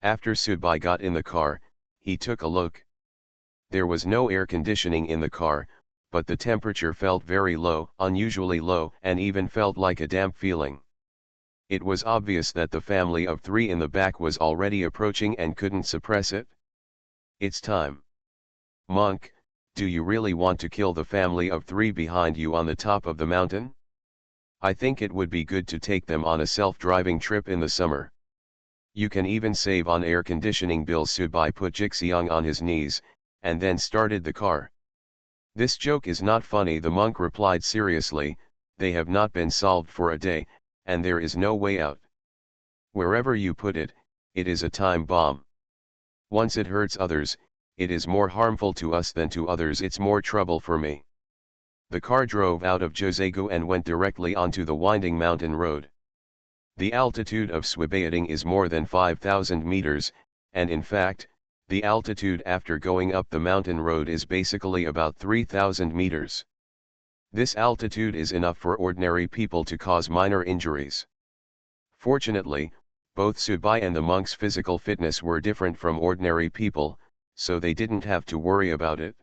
After Sudbai got in the car, he took a look. There was no air conditioning in the car, but the temperature felt very low, unusually low, and even felt like a damp feeling. It was obvious that the family of 3 in the back was already approaching and couldn't suppress it. It's time. Monk, do you really want to kill the family of 3 behind you on the top of the mountain? I think it would be good to take them on a self-driving trip in the summer. You can even save on air conditioning bills. Sudbai put Jixiang on his knees, and then started the car. This joke is not funny, the monk replied seriously, they have not been solved for a day, and there is no way out. Wherever you put it, it is a time bomb. Once it hurts others, it is more harmful to us than to others, it's more trouble for me. The car drove out of Josegu and went directly onto the winding mountain road. The altitude of Swibayading is more than 5,000 meters, and in fact, the altitude after going up the mountain road is basically about 3,000 meters. This altitude is enough for ordinary people to cause minor injuries. Fortunately, both Sudbai and the monk's physical fitness were different from ordinary people, so they didn't have to worry about it.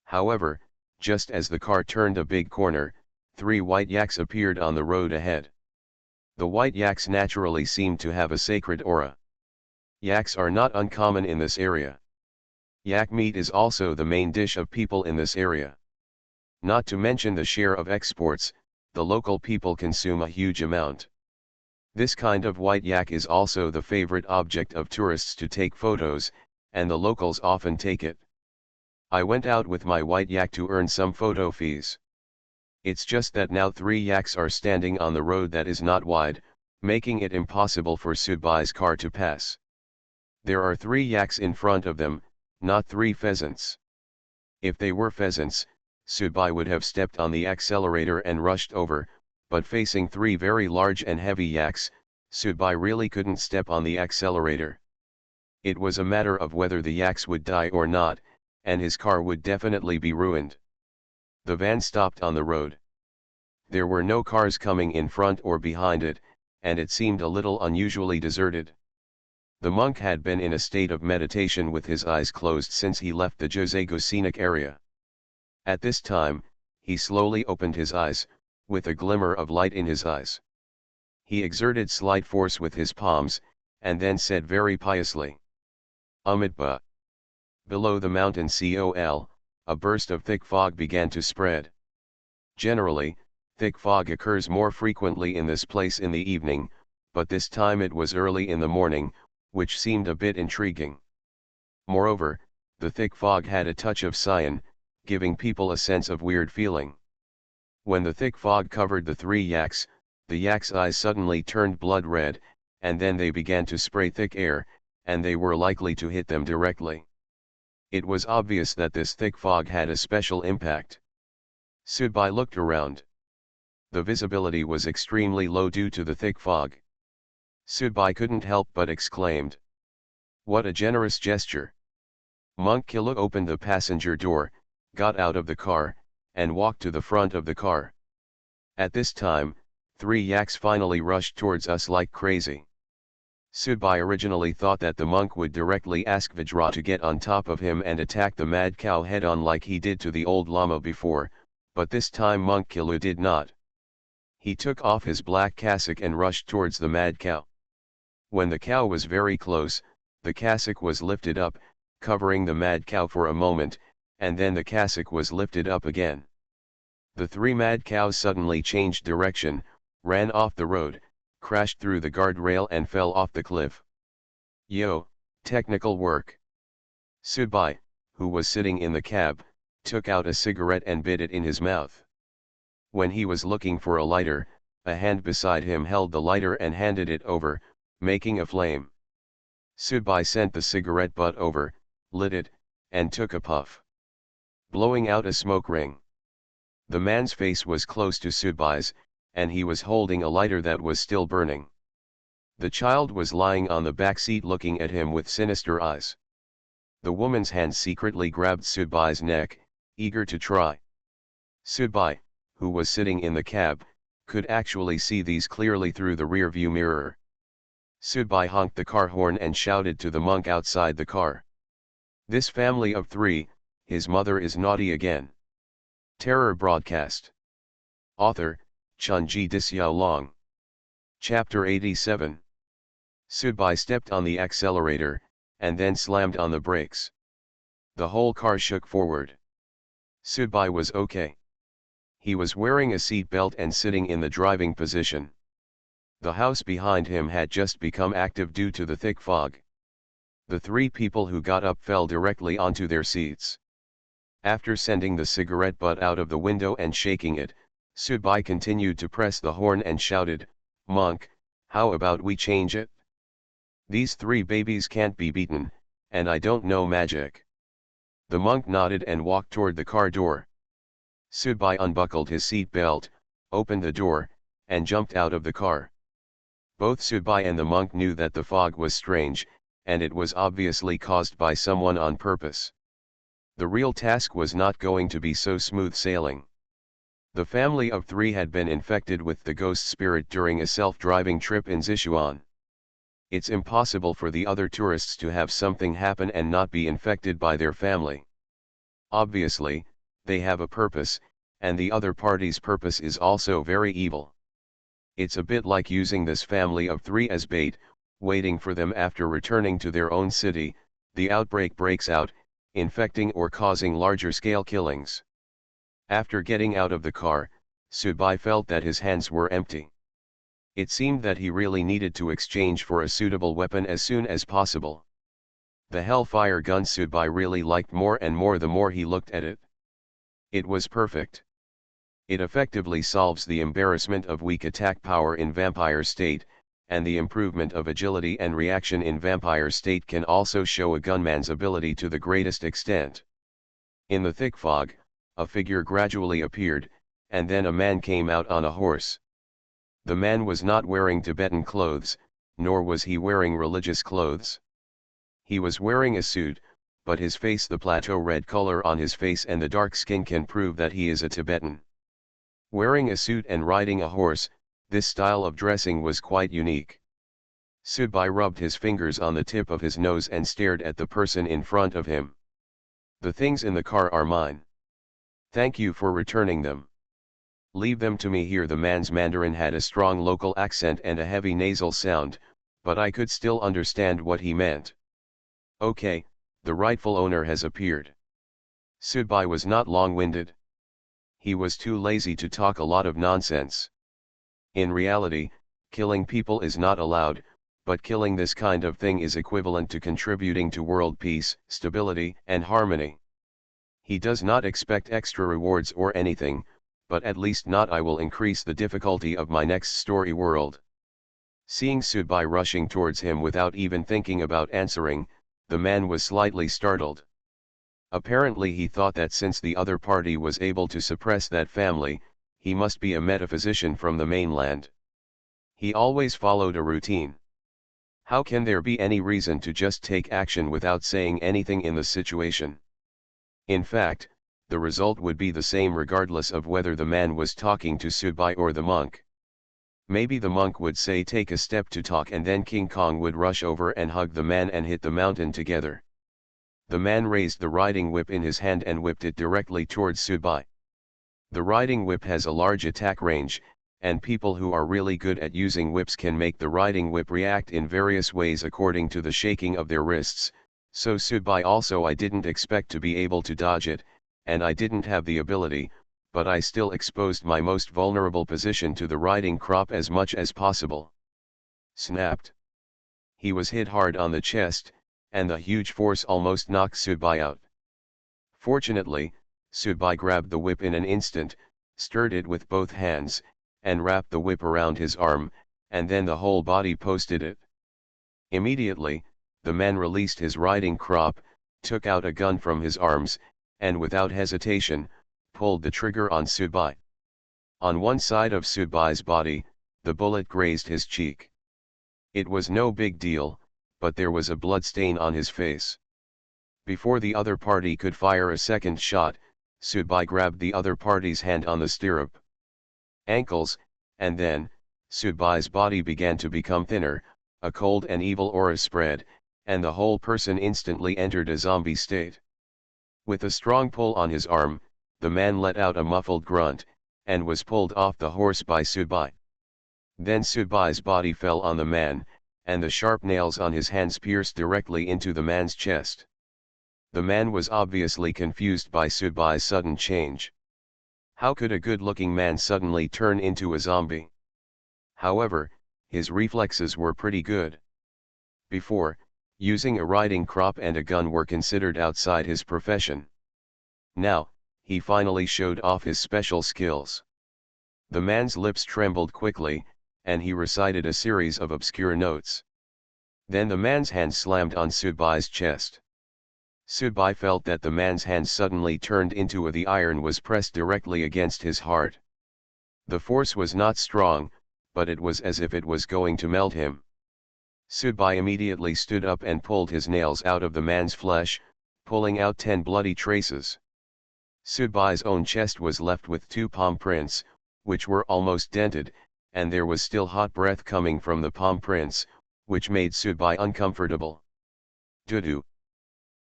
However, just as the car turned a big corner, 3 white yaks appeared on the road ahead. The white yaks naturally seemed to have a sacred aura. Yaks are not uncommon in this area. Yak meat is also the main dish of people in this area. Not to mention the share of exports, the local people consume a huge amount. This kind of white yak is also the favorite object of tourists to take photos, and the locals often take it. I went out with my white yak to earn some photo fees. It's just that now 3 yaks are standing on the road that is not wide, making it impossible for Sudbai's car to pass. There are 3 yaks in front of them, not 3 pheasants. If they were pheasants, Sudbai would have stepped on the accelerator and rushed over, but facing 3 very large and heavy yaks, Sudbai really couldn't step on the accelerator. It was a matter of whether the yaks would die or not, and his car would definitely be ruined. The van stopped on the road. There were no cars coming in front or behind it, and it seemed a little unusually deserted. The monk had been in a state of meditation with his eyes closed since he left the Josegu scenic area. At this time, he slowly opened his eyes, with a glimmer of light in his eyes. He exerted slight force with his palms, and then said very piously, Amitabha. Below the mountain Col, a burst of thick fog began to spread. Generally, thick fog occurs more frequently in this place in the evening, but this time it was early in the morning, which seemed a bit intriguing. Moreover, the thick fog had a touch of cyan, giving people a sense of weird feeling. When the thick fog covered the 3 yaks, the yaks' eyes suddenly turned blood red, and then they began to spray thick air, and they were likely to hit them directly. It was obvious that this thick fog had a special impact. Sudbai looked around. The visibility was extremely low due to the thick fog. Sudbai couldn't help but exclaimed, "What a generous gesture!" Monk Killa opened the passenger door, got out of the car, and walked to the front of the car. At this time, 3 yaks finally rushed towards us like crazy. Sudbai originally thought that the monk would directly ask Vajra to get on top of him and attack the mad cow head-on like he did to the old Lama before, but this time Monk Killa did not. He took off his black cassock and rushed towards the mad cow. When the cow was very close, the cassock was lifted up, covering the mad cow for a moment, and then the cassock was lifted up again. The 3 mad cows suddenly changed direction, ran off the road, crashed through the guardrail and fell off the cliff. Yo, technical work. Sudbai, who was sitting in the cab, took out a cigarette and bit it in his mouth. When he was looking for a lighter, a hand beside him held the lighter and handed it over, making a flame. Sudbai sent the cigarette butt over, lit it, and took a puff, blowing out a smoke ring. The man's face was close to Sudbai's, and he was holding a lighter that was still burning. The child was lying on the back seat looking at him with sinister eyes. The woman's hand secretly grabbed Sudbai's neck, eager to try. Sudbai, who was sitting in the cab, could actually see these clearly through the rear-view mirror. Sudbai honked the car horn and shouted to the monk outside the car. This family of three, his mother is naughty again. Terror broadcast. Author, Chunji Disyao. Chapter 87. Sudbai stepped on the accelerator, and then slammed on the brakes. The whole car shook forward. Sudbai was okay. He was wearing a seat belt and sitting in the driving position. The house behind him had just become active due to the thick fog. The three people who got up fell directly onto their seats. After sending the cigarette butt out of the window and shaking it, Sudbai continued to press the horn and shouted, "Monk, how about we change it? These three babies can't be beaten, and I don't know magic." The monk nodded and walked toward the car door. Sudbai unbuckled his seat belt, opened the door, and jumped out of the car. Both Sudbai and the monk knew that the fog was strange, and it was obviously caused by someone on purpose. The real task was not going to be so smooth sailing. The family of three had been infected with the ghost spirit during a self-driving trip in Sichuan. It's impossible for the other tourists to have something happen and not be infected by their family. Obviously, they have a purpose, and the other party's purpose is also very evil. It's a bit like using this family of three as bait, waiting for them after returning to their own city, the outbreak breaks out, infecting or causing larger-scale killings. After getting out of the car, Sudbai felt that his hands were empty. It seemed that he really needed to exchange for a suitable weapon as soon as possible. The Hellfire gun Sudbai really liked more and more the more he looked at it. It was perfect. It effectively solves the embarrassment of weak attack power in Vampire State, and the improvement of agility and reaction in Vampire State can also show a gunman's ability to the greatest extent. In the thick fog, a figure gradually appeared, and then a man came out on a horse. The man was not wearing Tibetan clothes, nor was he wearing religious clothes. He was wearing a suit, but his face, the plateau red color on his face and the dark skin can prove that he is a Tibetan. Wearing a suit and riding a horse, this style of dressing was quite unique. Sudbai rubbed his fingers on the tip of his nose and stared at the person in front of him. "The things in the car are mine. Thank you for returning them. Leave them to me here." The man's Mandarin had a strong local accent and a heavy nasal sound, but I could still understand what he meant. "Okay, the rightful owner has appeared." Sudbai was not long-winded. He was too lazy to talk a lot of nonsense. In reality, killing people is not allowed, but killing this kind of thing is equivalent to contributing to world peace, stability, and harmony. He does not expect extra rewards or anything, but at least not I will increase the difficulty of my next story world. Seeing Sudbai rushing towards him without even thinking about answering, the man was slightly startled. Apparently he thought that since the other party was able to suppress that family, he must be a metaphysician from the mainland. He always followed a routine. How can there be any reason to just take action without saying anything in the situation? In fact, the result would be the same regardless of whether the man was talking to Sudbai or the monk. Maybe the monk would say take a step to talk and then King Kong would rush over and hug the man and hit the mountain together. The man raised the riding whip in his hand and whipped it directly towards Sudbai. The riding whip has a large attack range, and people who are really good at using whips can make the riding whip react in various ways according to the shaking of their wrists, so Sudbai also I didn't expect to be able to dodge it, and I didn't have the ability, but I still exposed my most vulnerable position to the riding crop as much as possible. Snapped. He was hit hard on the chest, and the huge force almost knocked Sudbai out. Fortunately, Sudbai grabbed the whip in an instant, stirred it with both hands, and wrapped the whip around his arm, and then the whole body posted it. Immediately, the man released his riding crop, took out a gun from his arms, and without hesitation, pulled the trigger on Sudbai. On one side of Sudbai's body, the bullet grazed his cheek. It was no big deal, but there was a blood stain on his face. Before the other party could fire a second shot, Sudbai grabbed the other party's hand on the stirrup. Ankles, and then, Sudbai's body began to become thinner, a cold and evil aura spread, and the whole person instantly entered a zombie state. With a strong pull on his arm, the man let out a muffled grunt, and was pulled off the horse by Subai. Then Subai's body fell on the man, and the sharp nails on his hands pierced directly into the man's chest. The man was obviously confused by Subai's sudden change. How could a good-looking man suddenly turn into a zombie? However, his reflexes were pretty good. Before, using a riding crop and a gun were considered outside his profession. Now, he finally showed off his special skills. The man's lips trembled quickly, and he recited a series of obscure notes. Then the man's hand slammed on Subai's chest. Subai felt that the man's hand suddenly turned into the iron was pressed directly against his heart. The force was not strong, but it was as if it was going to melt him. Subai immediately stood up and pulled his nails out of the man's flesh, pulling out 10 bloody traces. Subai's own chest was left with 2 palm prints, which were almost dented, and there was still hot breath coming from the palm prints, which made Subai uncomfortable. Dudu.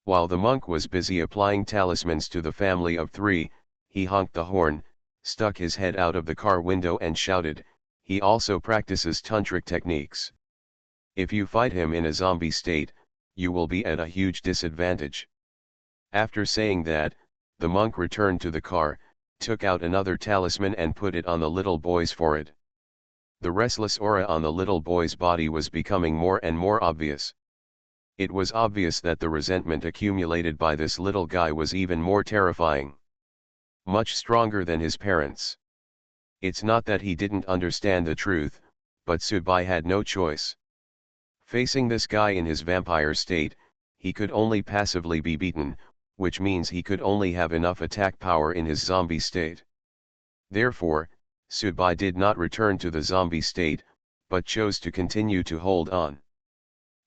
While the monk was busy applying talismans to the family of 3, he honked the horn, stuck his head out of the car window and shouted, he also practices tantric techniques. If you fight him in a zombie state, you will be at a huge disadvantage. After saying that, the monk returned to the car, took out another talisman and put it on the little boy's forehead. The restless aura on the little boy's body was becoming more and more obvious. It was obvious that the resentment accumulated by this little guy was even more terrifying. Much stronger than his parents. It's not that he didn't understand the truth, but Subai had no choice. Facing this guy in his vampire state, he could only passively be beaten, which means he could only have enough attack power in his zombie state. Therefore, Subai did not return to the zombie state, but chose to continue to hold on.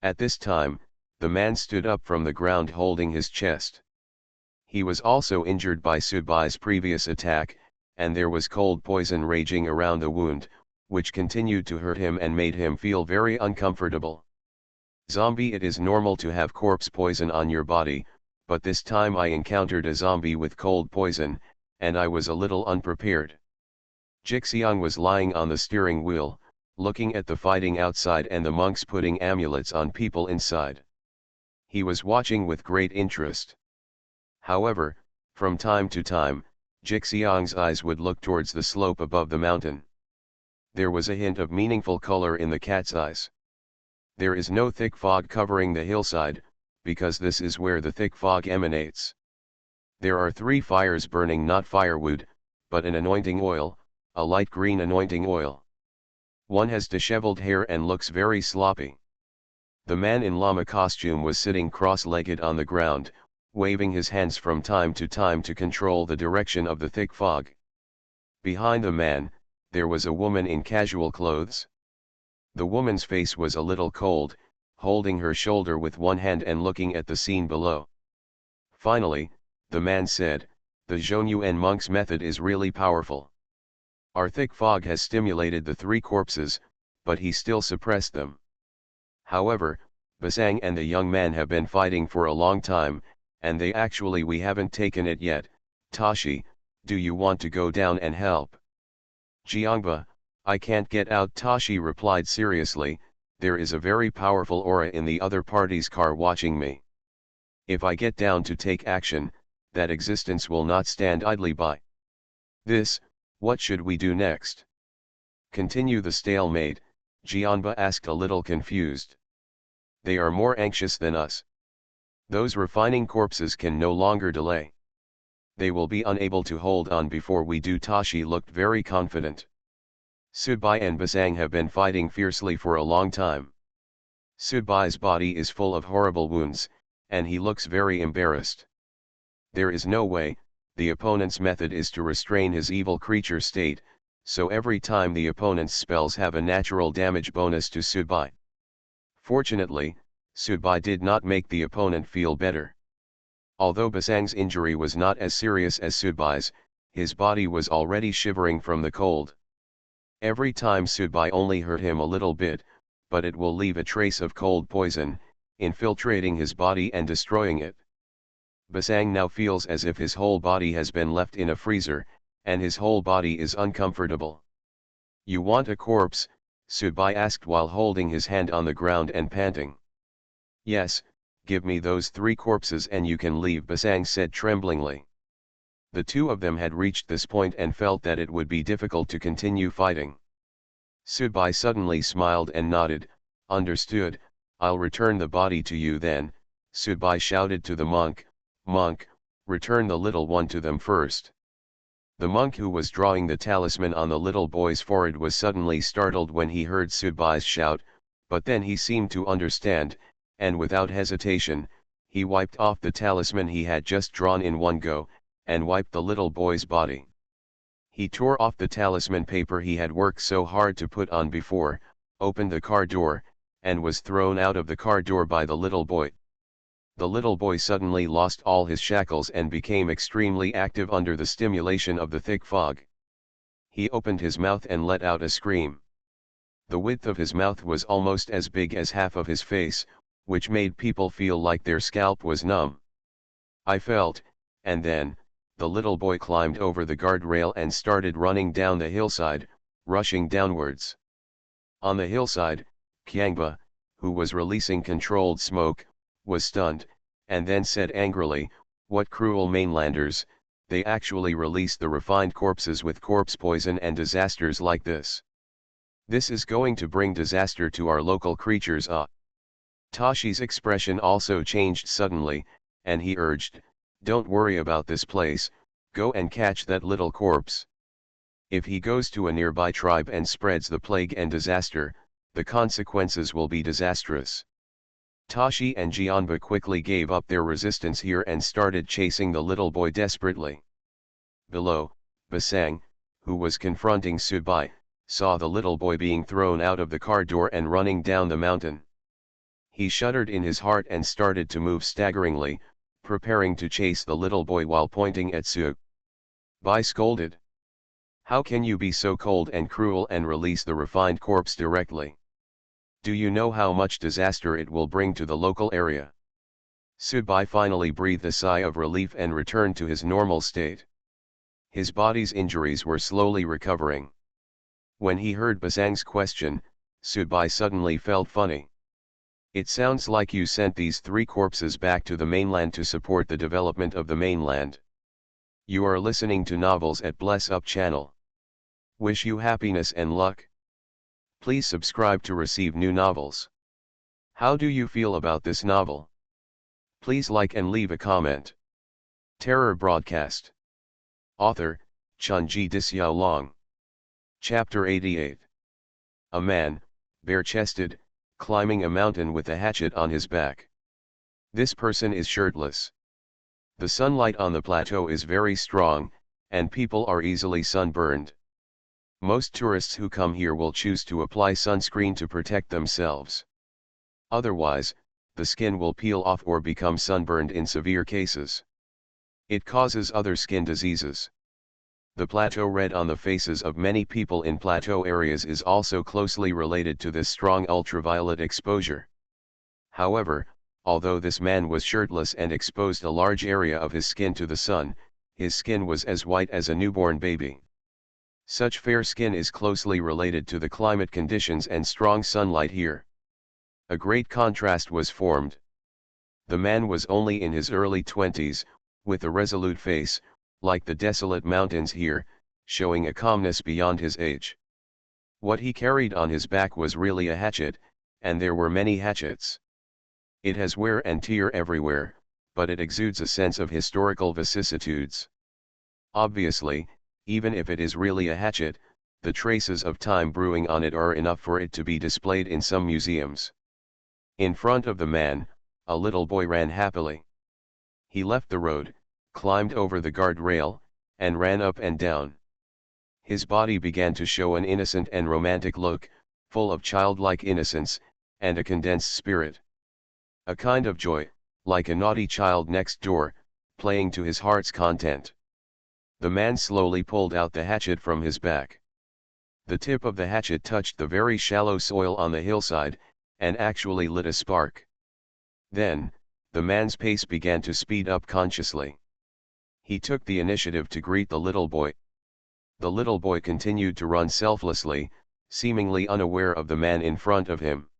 At this time, the man stood up from the ground holding his chest. He was also injured by Subai's previous attack, and there was cold poison raging around the wound, which continued to hurt him and made him feel very uncomfortable. Zombie, it is normal to have corpse poison on your body, but this time I encountered a zombie with cold poison, and I was a little unprepared. Jixiang was lying on the steering wheel, looking at the fighting outside and the monks putting amulets on people inside. He was watching with great interest. However, from time to time, Jixiang's eyes would look towards the slope above the mountain. There was a hint of meaningful color in the cat's eyes. There is no thick fog covering the hillside, because this is where the thick fog emanates. There are 3 fires burning, not firewood, but an anointing oil, a light green anointing oil. One has disheveled hair and looks very sloppy. The man in llama costume was sitting cross-legged on the ground, waving his hands from time to time to control the direction of the thick fog. Behind the man, there was a woman in casual clothes. The woman's face was a little cold, holding her shoulder with one hand and looking at the scene below. Finally, the man said, "The Zhonyuan monk's method is really powerful. Our thick fog has stimulated the 3 corpses, but he still suppressed them. However, Basang and the young man have been fighting for a long time, and we haven't taken it yet. Tashi, do you want to go down and help?" "Jiangba, I can't get out," Tashi replied seriously, "there is a very powerful aura in the other party's car watching me. If I get down to take action, that existence will not stand idly by. What should we do next?" "Continue the stalemate," Jianba asked, a little confused. "They are more anxious than us. Those refining corpses can no longer delay. They will be unable to hold on before we do." Tashi looked very confident. "Subai and Basang have been fighting fiercely for a long time. Subai's body is full of horrible wounds, and he looks very embarrassed. There is no way. The opponent's method is to restrain his evil creature state, so every time the opponent's spells have a natural damage bonus to Subai. Fortunately, Subai did not make the opponent feel better. Although Basang's injury was not as serious as Subai's, his body was already shivering from the cold. Every time Subai only hurt him a little bit, but it will leave a trace of cold poison, infiltrating his body and destroying it. Basang now feels as if his whole body has been left in a freezer, and his whole body is uncomfortable. "You want a corpse?" Subai asked while holding his hand on the ground and panting. "Yes, give me those 3 corpses and you can leave," Basang said tremblingly. The two of them had reached this point and felt that it would be difficult to continue fighting. Subai suddenly smiled and nodded. "Understood, I'll return the body to you then." Subai shouted to the monk, "Monk, return the little one to them first." The monk who was drawing the talisman on the little boy's forehead was suddenly startled when he heard Subai's shout, but then he seemed to understand, and without hesitation, he wiped off the talisman he had just drawn in one go, and wiped the little boy's body. He tore off the talisman paper he had worked so hard to put on before, opened the car door, and was thrown out of the car door by the little boy. The little boy suddenly lost all his shackles and became extremely active under the stimulation of the thick fog. He opened his mouth and let out a scream. The width of his mouth was almost as big as half of his face, which made people feel like their scalp was numb. I felt, and then, the little boy climbed over the guardrail and started running down the hillside, rushing downwards. On the hillside, Kyangba, who was releasing controlled smoke, was stunned, and then said angrily, "What cruel mainlanders, they actually release the refined corpses with corpse poison and disasters like this. This is going to bring disaster to our local creatures." Tashi's expression also changed suddenly, and he urged, "Don't worry about this place, go and catch that little corpse. If he goes to a nearby tribe and spreads the plague and disaster, the consequences will be disastrous." Tashi and Jianba quickly gave up their resistance here and started chasing the little boy desperately. Below, Basang, who was confronting Subai, saw the little boy being thrown out of the car door and running down the mountain. He shuddered in his heart and started to move staggeringly, preparing to chase the little boy while pointing at Subai scolded. "How can you be so cold and cruel and release the refined corpse directly? Do you know how much disaster it will bring to the local area?" Subai finally breathed a sigh of relief and returned to his normal state. His body's injuries were slowly recovering. When he heard Basang's question, Subai suddenly felt funny. "It sounds like you sent these 3 corpses back to the mainland to support the development of the mainland. You are listening to novels at Bless Up channel. Wish you happiness and luck. Please subscribe to receive new novels. How do you feel about this novel? Please like and leave a comment." Terror Broadcast. Author, Chunji Disyao. Chapter 88. A man, bare-chested, climbing a mountain with a hatchet on his back. This person is shirtless. The sunlight on the plateau is very strong, and people are easily sunburned. Most tourists who come here will choose to apply sunscreen to protect themselves. Otherwise, the skin will peel off or become sunburned in severe cases. It causes other skin diseases. The plateau red on the faces of many people in plateau areas is also closely related to this strong ultraviolet exposure. However, although this man was shirtless and exposed a large area of his skin to the sun, his skin was as white as a newborn baby. Such fair skin is closely related to the climate conditions and strong sunlight here. A great contrast was formed. The man was only in his early 20s, with a resolute face, like the desolate mountains here, showing a calmness beyond his age. What he carried on his back was really a hatchet, and there were many hatchets. It has wear and tear everywhere, but it exudes a sense of historical vicissitudes. Obviously, even if it is really a hatchet, the traces of time brewing on it are enough for it to be displayed in some museums. In front of the man, a little boy ran happily. He left the road, climbed over the guardrail, and ran up and down. His body began to show an innocent and romantic look, full of childlike innocence, and a condensed spirit. A kind of joy, like a naughty child next door, playing to his heart's content. The man slowly pulled out the hatchet from his back. The tip of the hatchet touched the very shallow soil on the hillside, and actually lit a spark. Then, the man's pace began to speed up consciously. He took the initiative to greet the little boy. The little boy continued to run selflessly, seemingly unaware of the man in front of him.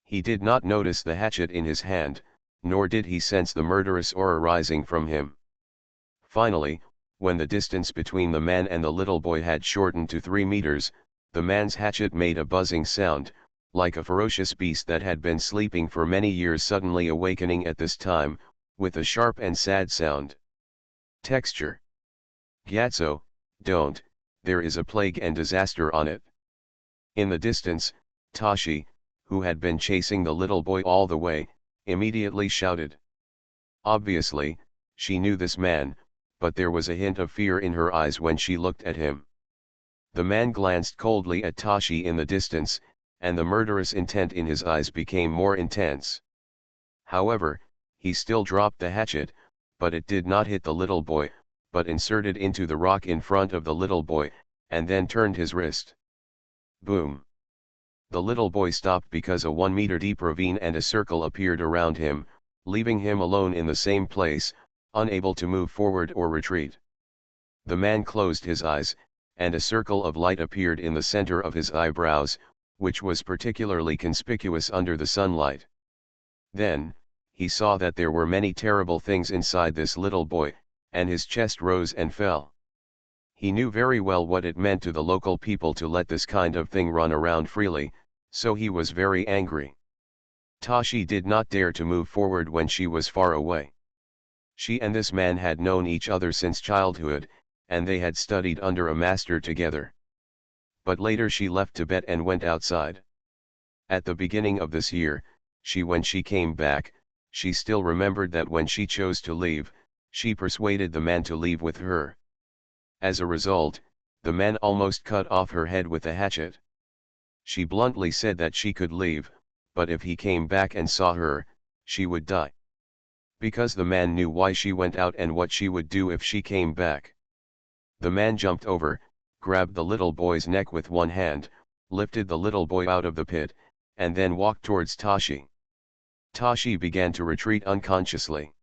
He did not notice the hatchet in his hand, nor did he sense the murderous aura rising from him. Finally, when the distance between the man and the little boy had shortened to 3 meters, the man's hatchet made a buzzing sound, like a ferocious beast that had been sleeping for many years suddenly awakening at this time, with a sharp and sad sound. Texture. Gyatso, don't, there is a plague and disaster on it. In the distance, Tashi, who had been chasing the little boy all the way, immediately shouted. Obviously, she knew this man, but there was a hint of fear in her eyes when she looked at him. The man glanced coldly at Tashi in the distance, and the murderous intent in his eyes became more intense. However, he still dropped the hatchet, but it did not hit the little boy, but inserted into the rock in front of the little boy, and then turned his wrist. Boom! The little boy stopped because a 1 meter deep ravine and a circle appeared around him, leaving him alone in the same place, unable to move forward or retreat. The man closed his eyes, and a circle of light appeared in the center of his eyebrows, which was particularly conspicuous under the sunlight. Then, he saw that there were many terrible things inside this little boy, and his chest rose and fell. He knew very well what it meant to the local people to let this kind of thing run around freely, so he was very angry. Tashi did not dare to move forward when she was far away. She and this man had known each other since childhood, and they had studied under a master together. But later she left Tibet and went outside. At the beginning of this year, when she came back, she still remembered that when she chose to leave, she persuaded the man to leave with her. As a result, the man almost cut off her head with a hatchet. She bluntly said that she could leave, but if he came back and saw her, she would die. Because the man knew why she went out and what she would do if she came back. The man jumped over, grabbed the little boy's neck with one hand, lifted the little boy out of the pit, and then walked towards Tashi. Tashi began to retreat unconsciously.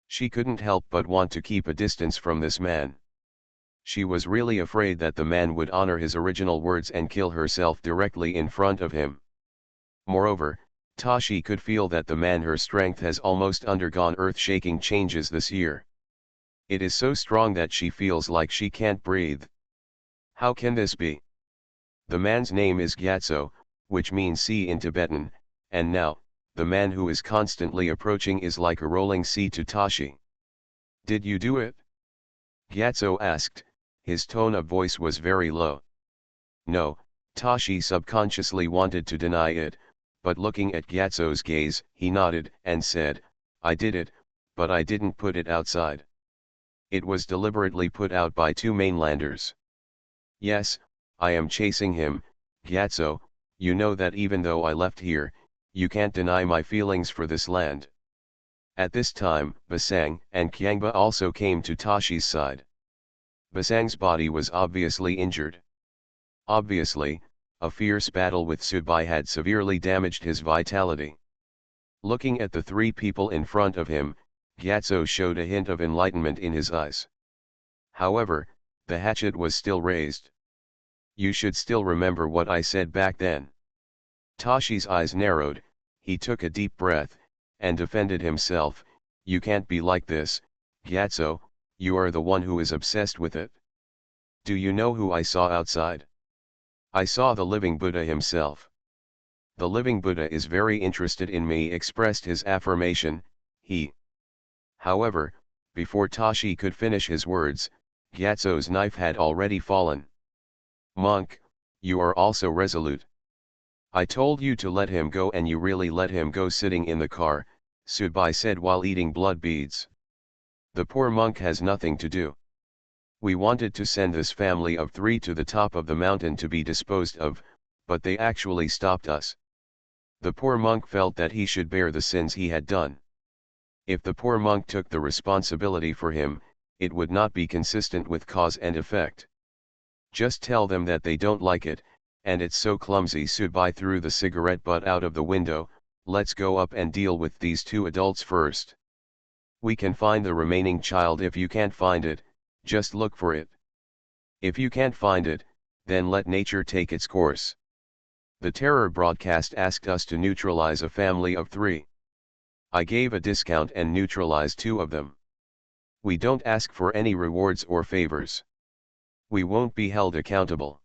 She couldn't help but want to keep a distance from this man. She was really afraid that the man would honor his original words and kill herself directly in front of him. Moreover, Tashi could feel that the man her strength has almost undergone earth-shaking changes this year. It is so strong that she feels like she can't breathe. How can this be? The man's name is Gyatso, which means sea in Tibetan, and now, the man who is constantly approaching is like a rolling sea to Tashi. Did you do it? Gyatso asked, his tone of voice was very low. No, Tashi subconsciously wanted to deny it, but looking at Gyatso's gaze, he nodded and said, I did it, but I didn't put it outside. It was deliberately put out by 2 mainlanders. Yes, I am chasing him, Gyatso, you know that even though I left here, you can't deny my feelings for this land. At this time, Basang and Kyangba also came to Tashi's side. Basang's body was obviously injured. Obviously, a fierce battle with Subai had severely damaged his vitality. Looking at the 3 people in front of him, Gyatso showed a hint of enlightenment in his eyes. However, the hatchet was still raised. You should still remember what I said back then. Tashi's eyes narrowed, he took a deep breath, and defended himself. You can't be like this, Gyatso, you are the one who is obsessed with it. Do you know who I saw outside? I saw the living Buddha himself. The living Buddha is very interested in me, expressed his affirmation, he. However, before Tashi could finish his words, Gyatso's knife had already fallen. Monk, you are also resolute. I told you to let him go and you really let him go sitting in the car, Subai said while eating blood beads. The poor monk has nothing to do. We wanted to send this family of 3 to the top of the mountain to be disposed of, but they actually stopped us. The poor monk felt that he should bear the sins he had done. If the poor monk took the responsibility for him, it would not be consistent with cause and effect. Just tell them that they don't like it, and it's so clumsy. Subai threw the cigarette butt out of the window. Let's go up and deal with these two adults first. We can find the remaining child. If you can't find it, just look for it. If you can't find it, then let nature take its course. The terror broadcast asked us to neutralize a family of 3. I gave a discount and neutralized 2 of them. We don't ask for any rewards or favors. We won't be held accountable.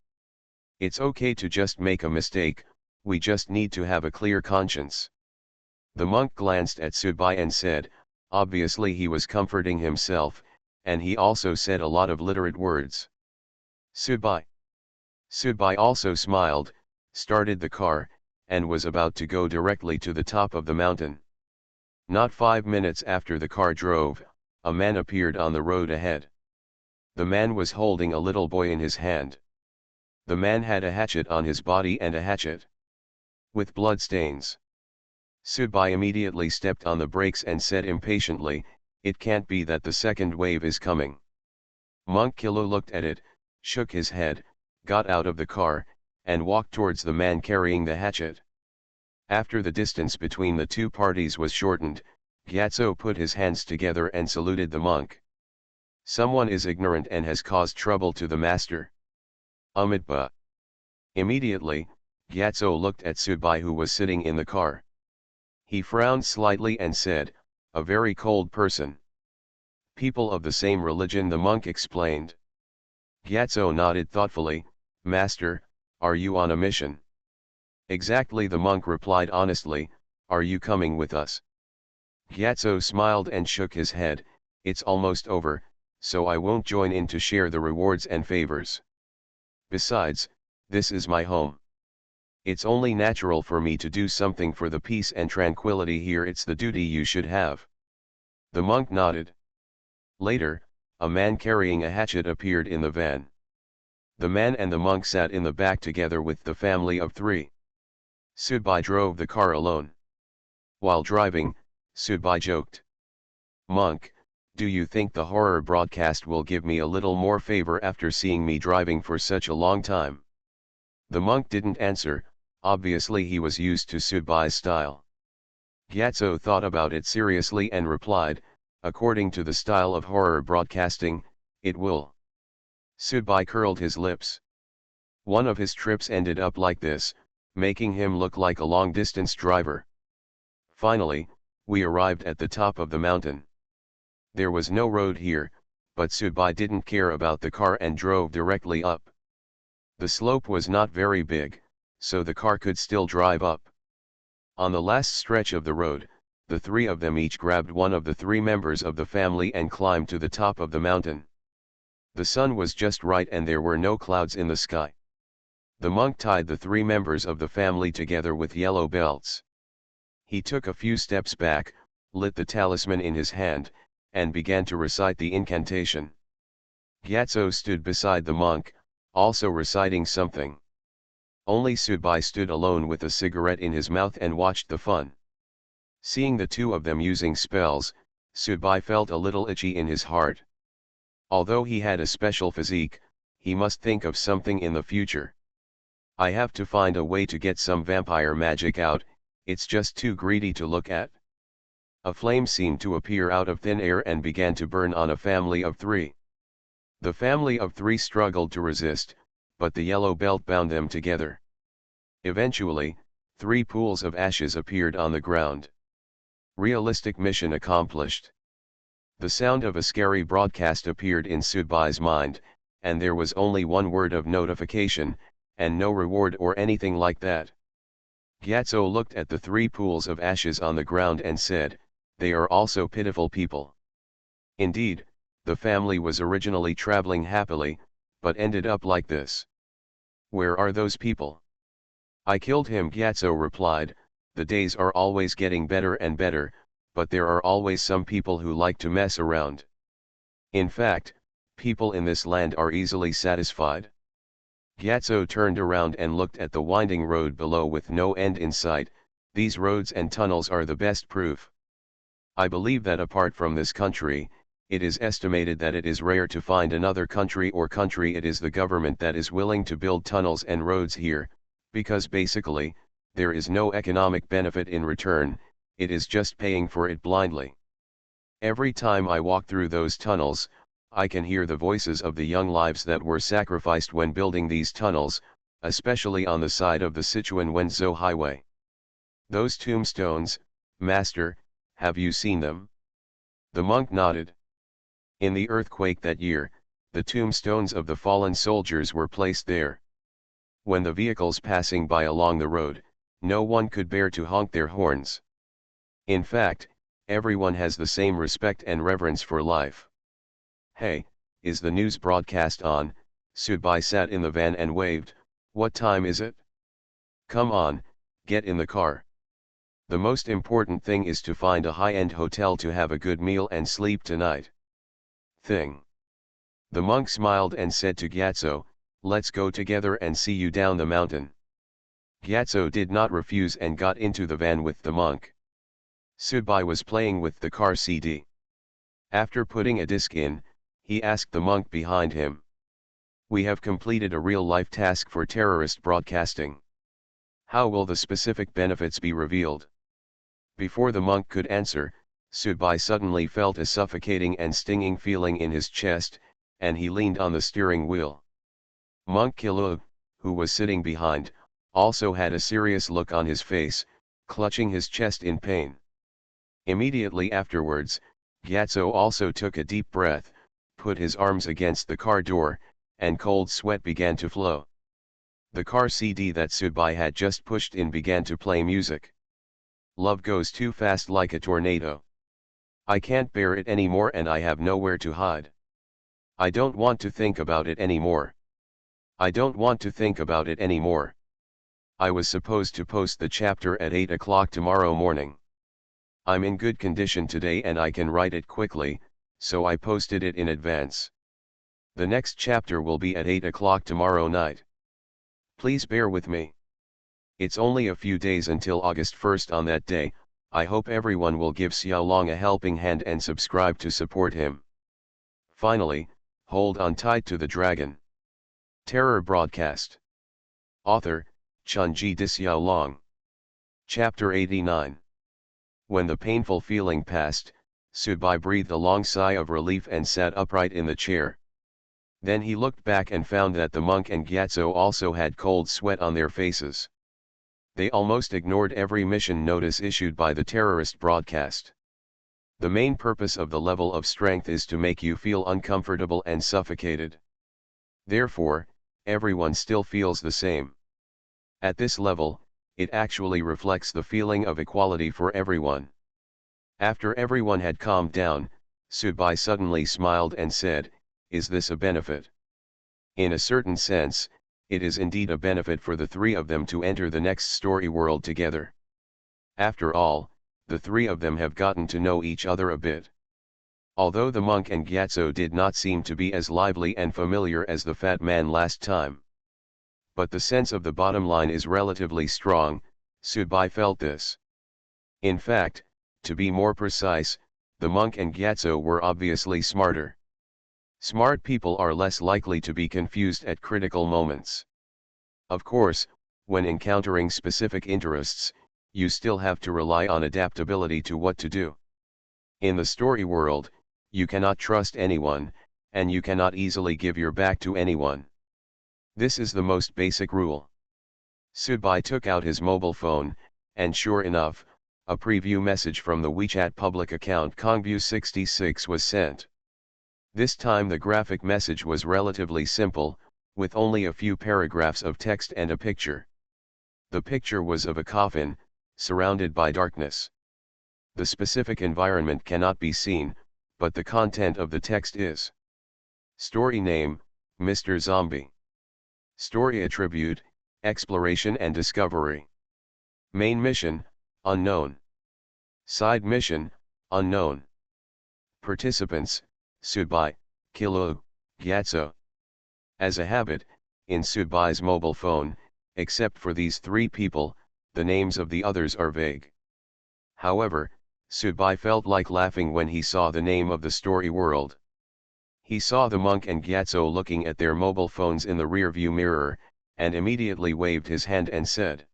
It's okay to just make a mistake, we just need to have a clear conscience. The monk glanced at Subai and said, obviously he was comforting himself, and he also said a lot of literate words. Subai. Subai also smiled, started the car, and was about to go directly to the top of the mountain. Not 5 minutes after the car drove, a man appeared on the road ahead. The man was holding a little boy in his hand. The man had a hatchet on his body and a hatchet with blood stains. Subai immediately stepped on the brakes and said impatiently, it can't be that the second wave is coming. Monk Kilo looked at it, shook his head, got out of the car, and walked towards the man carrying the hatchet. After the distance between the two parties was shortened, Gyatso put his hands together and saluted the monk. Someone is ignorant and has caused trouble to the master. Amitba. Immediately, Gyatso looked at Subai who was sitting in the car. He frowned slightly and said, a very cold person. People of the same religion, the monk explained. Gyatso nodded thoughtfully, Master, are you on a mission? Exactly, the monk replied honestly, are you coming with us? Gyatso smiled and shook his head, it's almost over, so I won't join in to share the rewards and favors. Besides, this is my home. It's only natural for me to do something for the peace and tranquility here. It's the duty you should have. The monk nodded. Later, a man carrying a hatchet appeared in the van. The man and the monk sat in the back together with the family of 3. Subai drove the car alone. While driving, Subai joked. Monk, do you think the horror broadcast will give me a little more favor after seeing me driving for such a long time? The monk didn't answer, obviously he was used to Subai's style. Gyatso thought about it seriously and replied, according to the style of horror broadcasting, it will. Subai curled his lips. One of his trips ended up like this, making him look like a long-distance driver. Finally, we arrived at the top of the mountain. There was no road here, but Subai didn't care about the car and drove directly up. The slope was not very big, so the car could still drive up. On the last stretch of the road, the 3 of them each grabbed one of the 3 members of the family and climbed to the top of the mountain. The sun was just right and there were no clouds in the sky. The monk tied the 3 members of the family together with yellow belts. He took a few steps back, lit the talisman in his hand, and began to recite the incantation. Gyatso stood beside the monk, also reciting something. Only Subai stood alone with a cigarette in his mouth and watched the fun. Seeing the 2 of them using spells, Subai felt a little itchy in his heart. Although he had a special physique, he must think of something in the future. I have to find a way to get some vampire magic out, it's just too greedy to look at. A flame seemed to appear out of thin air and began to burn on a family of 3. The family of 3 struggled to resist, but the yellow belt bound them together. Eventually, 3 pools of ashes appeared on the ground. Realistic mission accomplished. The sound of a scary broadcast appeared in Subai's mind, and there was only one word of notification, and no reward or anything like that. Gyatso looked at the 3 pools of ashes on the ground and said, they are also pitiful people. Indeed, the family was originally traveling happily, but ended up like this. Where are those people? I killed him, Gyatso replied, the days are always getting better and better, but there are always some people who like to mess around. In fact, people in this land are easily satisfied. Gyatso turned around and looked at the winding road below with no end in sight. These roads and tunnels are the best proof. I believe that apart from this country, it is estimated that it is rare to find another country or country it is the government that is willing to build tunnels and roads here, because basically, there is no economic benefit in return, it is just paying for it blindly. Every time I walk through those tunnels, I can hear the voices of the young lives that were sacrificed when building these tunnels, especially on the side of the Sichuan-Wenzhou highway. Those tombstones, Master, have you seen them? The monk nodded. In the earthquake that year, the tombstones of the fallen soldiers were placed there. When the vehicles passing by along the road, no one could bear to honk their horns. In fact, everyone has the same respect and reverence for life. Hey, is the news broadcast on? Subai sat in the van and waved, what time is it? Come on, get in the car. The most important thing is to find a high-end hotel to have a good meal and sleep tonight. Thing. The monk smiled and said to Gyatso, let's go together and see you down the mountain. Gyatso did not refuse and got into the van with the monk. Subai was playing with the car CD. After putting a disc in, he asked the monk behind him. We have completed a real-life task for terrorist broadcasting. How will the specific benefits be revealed? Before the monk could answer, Subai suddenly felt a suffocating and stinging feeling in his chest, and he leaned on the steering wheel. Monk Kilu, who was sitting behind, also had a serious look on his face, clutching his chest in pain. Immediately afterwards, Gyatso also took a deep breath, put his arms against the car door, and cold sweat began to flow. The car CD that Subai had just pushed in began to play music. Love goes too fast like a tornado. I can't bear it anymore and I have nowhere to hide. I don't want to think about it anymore. I don't want to think about it anymore. I was supposed to post the chapter at 8 o'clock tomorrow morning. I'm in good condition today and I can write it quickly, so I posted it in advance. The next chapter will be at 8 o'clock tomorrow night. Please bear with me. It's only a few days until August 1st. On that day, I hope everyone will give Xiaolong a helping hand and subscribe to support him. Finally, hold on tight to the dragon. Terror Broadcast. Author, Chunji Xiaolong. Chapter 89. When the painful feeling passed, Subai breathed a long sigh of relief and sat upright in the chair. Then he looked back and found that the monk and Gyatso also had cold sweat on their faces. They almost ignored every mission notice issued by the terrorist broadcast. The main purpose of the level of strength is to make you feel uncomfortable and suffocated. Therefore, everyone still feels the same. At this level, it actually reflects the feeling of equality for everyone. After everyone had calmed down, Subai suddenly smiled and said, is this a benefit? In a certain sense, it is indeed a benefit for the three of them to enter the next story world together. After all, the three of them have gotten to know each other a bit. Although the monk and Gyatso did not seem to be as lively and familiar as the fat man last time. But the sense of the bottom line is relatively strong, Subai felt this. In fact, to be more precise, the monk and Gyatso were obviously smarter. Smart people are less likely to be confused at critical moments. Of course, when encountering specific interests, you still have to rely on adaptability to what to do. In the story world, you cannot trust anyone, and you cannot easily give your back to anyone. This is the most basic rule. Subai took out his mobile phone, and sure enough, a preview message from the WeChat public account Kongbu66 was sent. This time the graphic message was relatively simple, with only a few paragraphs of text and a picture. The picture was of a coffin, surrounded by darkness. The specific environment cannot be seen, but the content of the text is. Story name, Mr. Zombie. Story attribute, exploration and discovery. Main mission, unknown. Side mission, unknown. Participants, Subai, Kilu, Gyatso. As a habit, in Subai's mobile phone, except for these three people, the names of the others are vague. However, Subai felt like laughing when he saw the name of the story world. He saw the monk and Gyatso looking at their mobile phones in the rearview mirror, and immediately waved his hand and said,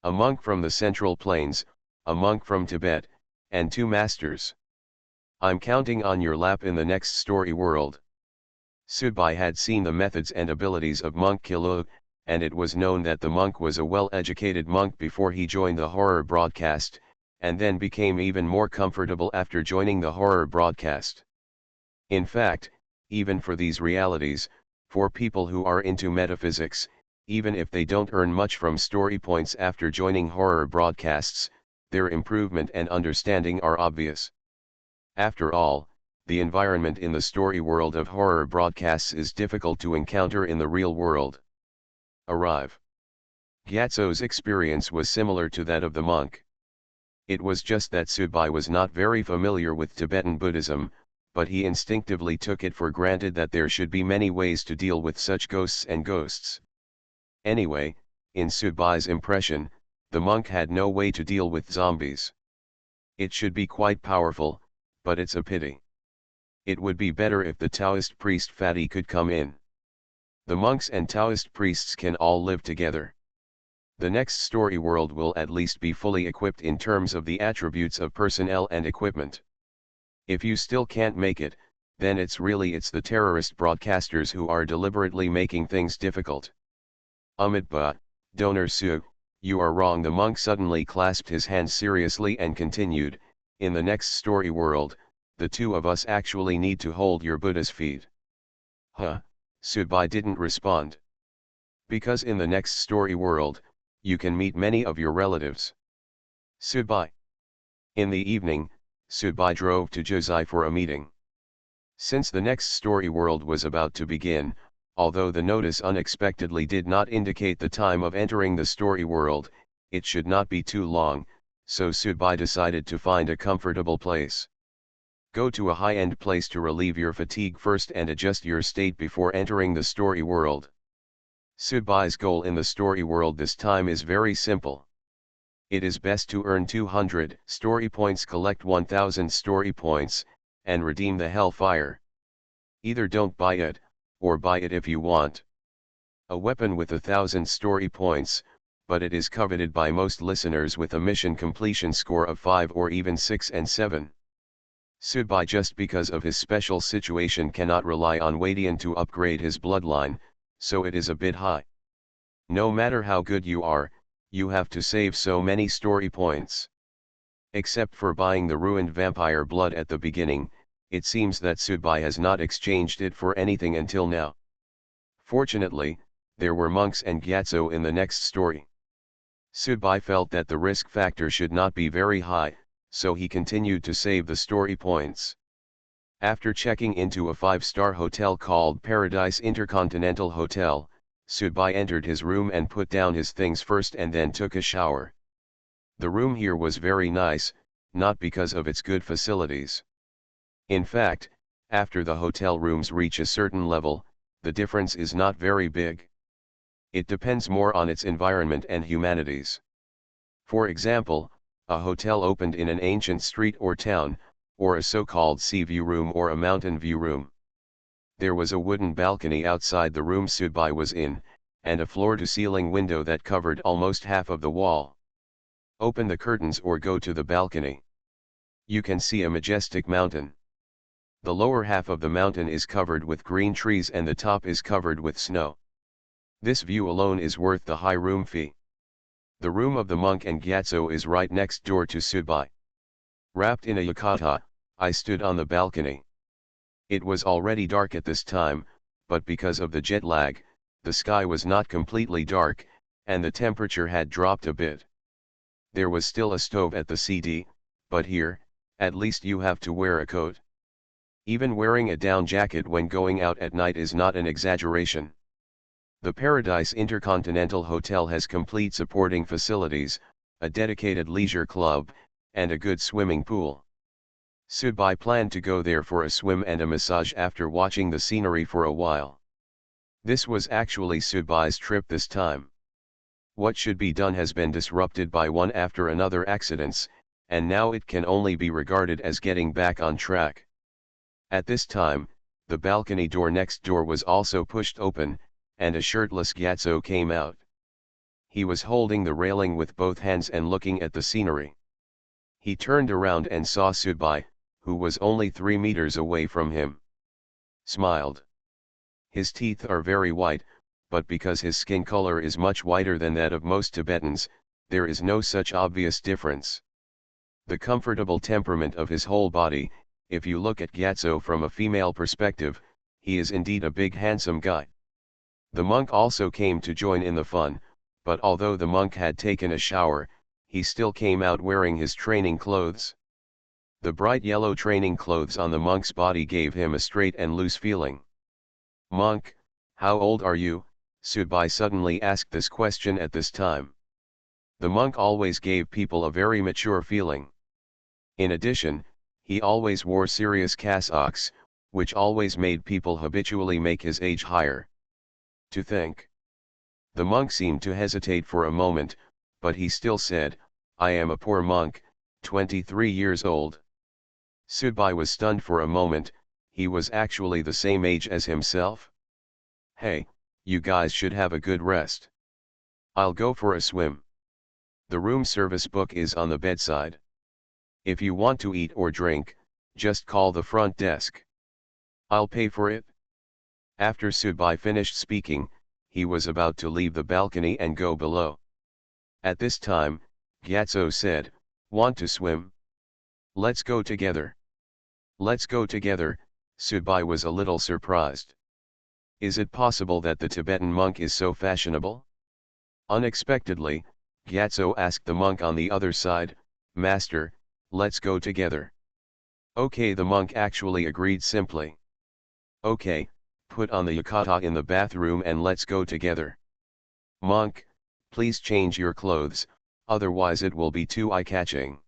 "A monk from the Central Plains, a monk from Tibet, and 2 masters. I'm counting on your lap in the next story world." Subai had seen the methods and abilities of Monk Kilo, and it was known that the monk was a well-educated monk before he joined the horror broadcast, and then became even more comfortable after joining the horror broadcast. In fact, even for these realities, for people who are into metaphysics, even if they don't earn much from story points after joining horror broadcasts, their improvement and understanding are obvious. After all, the environment in the story world of horror broadcasts is difficult to encounter in the real world. Arrive. Gyatso's experience was similar to that of the monk. It was just that Subai was not very familiar with Tibetan Buddhism, but he instinctively took it for granted that there should be many ways to deal with such ghosts and ghosts. Anyway, in Subai's impression, the monk had no way to deal with zombies. It should be quite powerful, but it's a pity. It would be better if the Taoist priest Fatty could come in. The monks and Taoist priests can all live together. The next story world will at least be fully equipped in terms of the attributes of personnel and equipment. If you still can't make it, then it's the terrorist broadcasters who are deliberately making things difficult. Amitba, Donor Su, you are wrong. The monk suddenly clasped his hands seriously and continued, in the next story world, the 2 of us actually need to hold your Buddha's feet. Huh, Subai didn't respond. Because in the next story world, you can meet many of your relatives. Subai. In the evening, Subai drove to Josai for a meeting. Since the next story world was about to begin, although the notice unexpectedly did not indicate the time of entering the story world, it should not be too long, so Subai decided to find a comfortable place. Go to a high-end place to relieve your fatigue first and adjust your state before entering the story world. Subai's goal in the story world this time is very simple. It is best to earn 200 story points, collect 1000 story points, and redeem the Hellfire. Either don't buy it, or buy it if you want. A weapon with 1000 story points, but it is coveted by most listeners with a mission completion score of 5 or even 6 and 7. Subai, just because of his special situation, cannot rely on Wadian to upgrade his bloodline, so it is a bit high. No matter how good you are, you have to save so many story points. Except for buying the ruined vampire blood at the beginning, it seems that Subai has not exchanged it for anything until now. Fortunately, there were monks and Gyatso in the next story. Subai felt that the risk factor should not be very high, so he continued to save the story points. After checking into a 5-star hotel called Paradise Intercontinental Hotel, Subai entered his room and put down his things first and then took a shower. The room here was very nice, not because of its good facilities. In fact, after the hotel rooms reach a certain level, the difference is not very big. It depends more on its environment and humanities. For example, a hotel opened in an ancient street or town, or a so-called sea view room or a mountain view room. There was a wooden balcony outside the room Subai was in, and a floor-to-ceiling window that covered almost half of the wall. Open the curtains or go to the balcony. You can see a majestic mountain. The lower half of the mountain is covered with green trees and the top is covered with snow. This view alone is worth the high room fee. The room of the monk and Gyatso is right next door to Subai. Wrapped in a yukata, I stood on the balcony. It was already dark at this time, but because of the jet lag, the sky was not completely dark, and the temperature had dropped a bit. There was still a stove at the CD, but here, at least you have to wear a coat. Even wearing a down jacket when going out at night is not an exaggeration. The Paradise Intercontinental Hotel has complete supporting facilities, a dedicated leisure club, and a good swimming pool. Subai planned to go there for a swim and a massage after watching the scenery for a while. This was actually Subai's trip this time. What should be done has been disrupted by one after another accidents, and now it can only be regarded as getting back on track. At this time, the balcony door next door was also pushed open, and a shirtless Gyatso came out. He was holding the railing with both hands and looking at the scenery. He turned around and saw Sudbai, who was only 3 meters away from him. Smiled. His teeth are very white, but because his skin color is much whiter than that of most Tibetans, there is no such obvious difference. The comfortable temperament of his whole body, if you look at Gyatso from a female perspective, he is indeed a big handsome guy. The monk also came to join in the fun, but although the monk had taken a shower, he still came out wearing his training clothes. The bright yellow training clothes on the monk's body gave him a straight and loose feeling. "Monk, how old are you?" Sudbai suddenly asked this question at this time. The monk always gave people a very mature feeling. In addition, he always wore serious cassocks, which always made people habitually make his age higher. To think. The monk seemed to hesitate for a moment, but he still said, "I am a poor monk, 23 years old." Sudbai was stunned for a moment. He was actually the same age as himself. "Hey, you guys should have a good rest. I'll go for a swim. The room service book is on the bedside. If you want to eat or drink, just call the front desk. I'll pay for it." After Sudbai finished speaking, he was about to leave the balcony and go below. At this time, Gyatso said, "Want to swim? Let's go together." "Let's go together." Sudbai was a little surprised. Is it possible that the Tibetan monk is so fashionable? Unexpectedly, Gyatso asked the monk on the other side, "Master, let's go together." "Okay." The monk actually agreed simply. "Okay, put on the yukata in the bathroom and let's go together." "Monk, please change your clothes, otherwise it will be too eye-catching."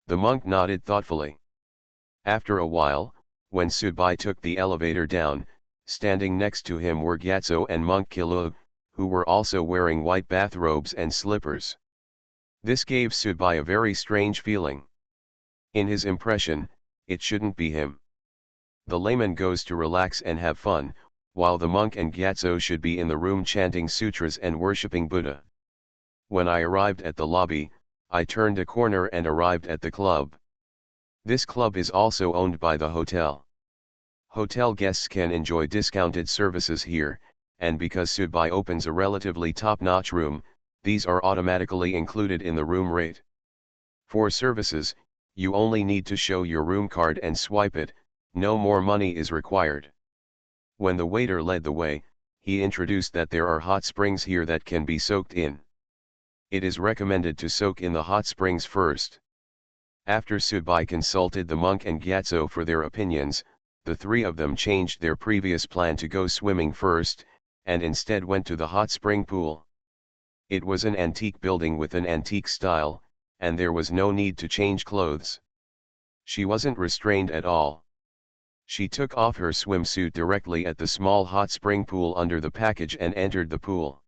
The monk nodded thoughtfully. After a while, when Sudbai took the elevator down, standing next to him were Gyatso and monk Kilug, who were also wearing white bathrobes and slippers. This gave Sudbai a very strange feeling. In his impression, it shouldn't be him. The layman goes to relax and have fun, while the monk and Gyatso should be in the room chanting sutras and worshipping Buddha. When I arrived at the lobby, I turned a corner and arrived at the club. This club is also owned by the hotel. Hotel guests can enjoy discounted services here, and because Sudbai opens a relatively top-notch room, these are automatically included in the room rate. For services, you only need to show your room card and swipe it, no more money is required. When the waiter led the way, he introduced that there are hot springs here that can be soaked in. It is recommended to soak in the hot springs first. After Sudbai consulted the monk and Gyatso for their opinions, the three of them changed their previous plan to go swimming first, and instead went to the hot spring pool. It was an antique building with an antique style, and there was no need to change clothes. She wasn't restrained at all. She took off her swimsuit directly at the small hot spring pool under the package and entered the pool.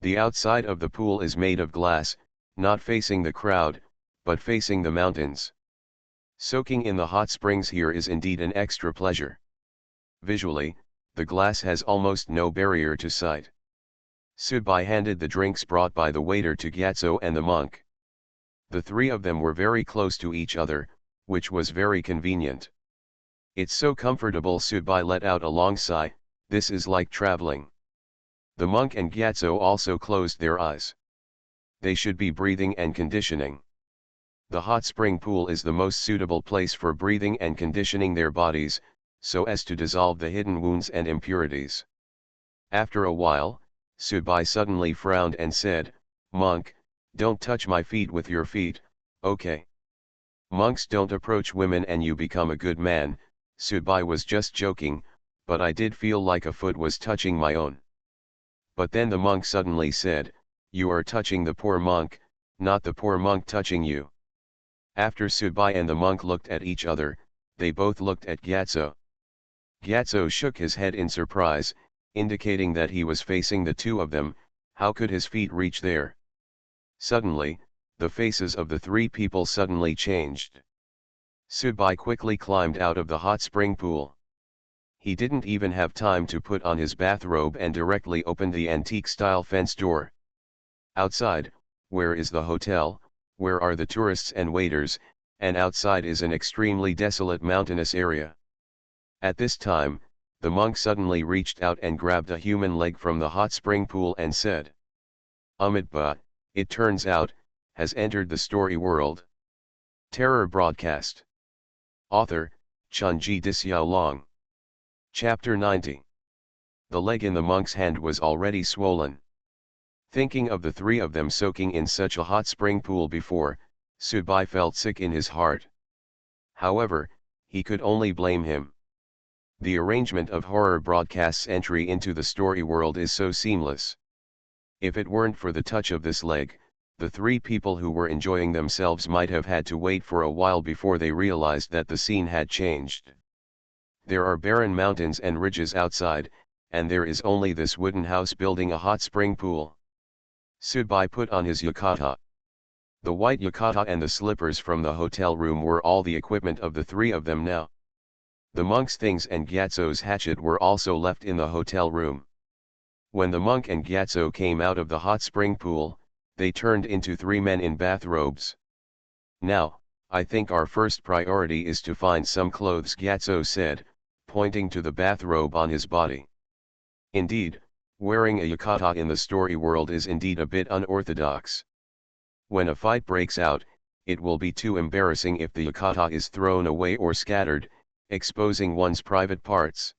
The outside of the pool is made of glass, not facing the crowd, but facing the mountains. Soaking in the hot springs here is indeed an extra pleasure. Visually, the glass has almost no barrier to sight. Sudbai handed the drinks brought by the waiter to Gyatso and the monk. The three of them were very close to each other, which was very convenient. "It's so comfortable." Sudbai let out a long sigh. "This is like traveling." The monk and Gyatso also closed their eyes. They should be breathing and conditioning. The hot spring pool is the most suitable place for breathing and conditioning their bodies, so as to dissolve the hidden wounds and impurities. After a while, Sudbai suddenly frowned and said, "Monk, don't touch my feet with your feet, okay? Monks don't approach women and you become a good man." Sudbai was just joking, but I did feel like a foot was touching my own. But then the monk suddenly said, "You are touching the poor monk, not the poor monk touching you." After Sudbai and the monk looked at each other, they both looked at Gyatso. Gyatso shook his head in surprise, indicating that he was facing the two of them. How could his feet reach there? Suddenly, The faces of the three people suddenly changed. Subai quickly climbed out of the hot spring pool. He didn't even have time to put on his bathrobe and directly opened the antique-style fence door. Outside, where is the hotel, where are the tourists and waiters, and outside is an extremely desolate mountainous area. At this time, the monk suddenly reached out and grabbed a human leg from the hot spring pool and said, Amitba, it turns out, has entered the story world. Terror broadcast. Author, Chunji Dixiaolong. Chapter 90. The leg in the monk's hand was already swollen. Thinking of the three of them soaking in such a hot spring pool before, Subai felt sick in his heart. However, he could only blame him. The arrangement of horror broadcast's entry into the story world is so seamless. If it weren't for the touch of this leg, the three people who were enjoying themselves might have had to wait for a while before they realized that the scene had changed. There are barren mountains and ridges outside, and there is only this wooden house building a hot spring pool. Subai put on his yukata. The white yukata and the slippers from the hotel room were all the equipment of the three of them now. The monk's things and Gyatso's hatchet were also left in the hotel room. When the monk and Gyatso came out of the hot spring pool, they turned into three men in bathrobes. Now, I think our first priority is to find some clothes, Gyatso said, pointing to the bathrobe on his body. Indeed, wearing a yukata in the story world is indeed a bit unorthodox. When a fight breaks out, it will be too embarrassing if the yukata is thrown away or scattered, exposing one's private parts.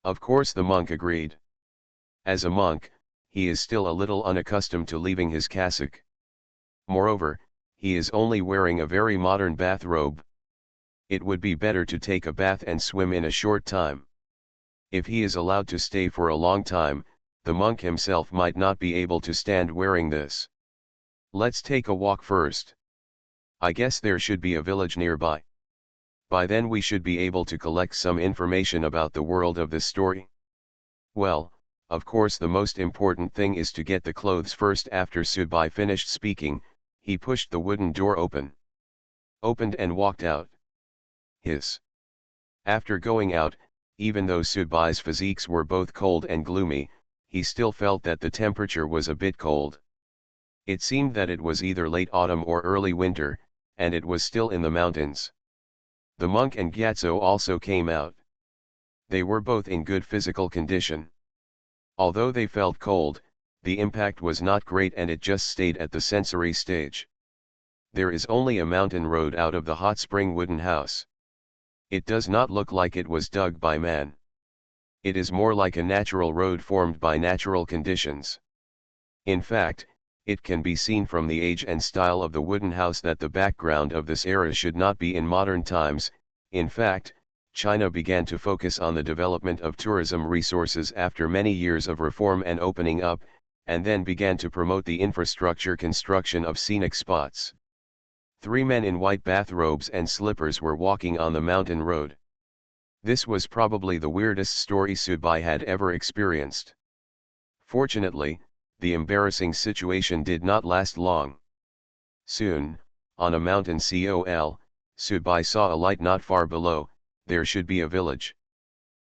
Of course, the monk agreed. As a monk, he is still a little unaccustomed to leaving his cassock. Moreover, he is only wearing a very modern bathrobe. It would be better to take a bath and swim in a short time. If he is allowed to stay for a long time, the monk himself might not be able to stand wearing this. Let's take a walk first. I guess there should be a village nearby. By then we should be able to collect some information about the world of this story. Well, of course the most important thing is to get the clothes first. After Subai finished speaking, he pushed the wooden door opened and walked out. Hiss. After going out, even though Subai's physiques were both cold and gloomy, he still felt that the temperature was a bit cold. It seemed that it was either late autumn or early winter, and it was still in the mountains. The monk and Gyatso also came out. They were both in good physical condition. Although they felt cold, the impact was not great and it just stayed at the sensory stage. There is only a mountain road out of the hot spring wooden house. It does not look like it was dug by man. It is more like a natural road formed by natural conditions. In fact, it can be seen from the age and style of the wooden house that the background of this era should not be in modern times. In fact, China began to focus on the development of tourism resources after many years of reform and opening up, and then began to promote the infrastructure construction of scenic spots. Three men in white bathrobes and slippers were walking on the mountain road. This was probably the weirdest story Subai had ever experienced. Fortunately, the embarrassing situation did not last long. Soon, on a mountain col, Subai saw a light not far below. There should be a village.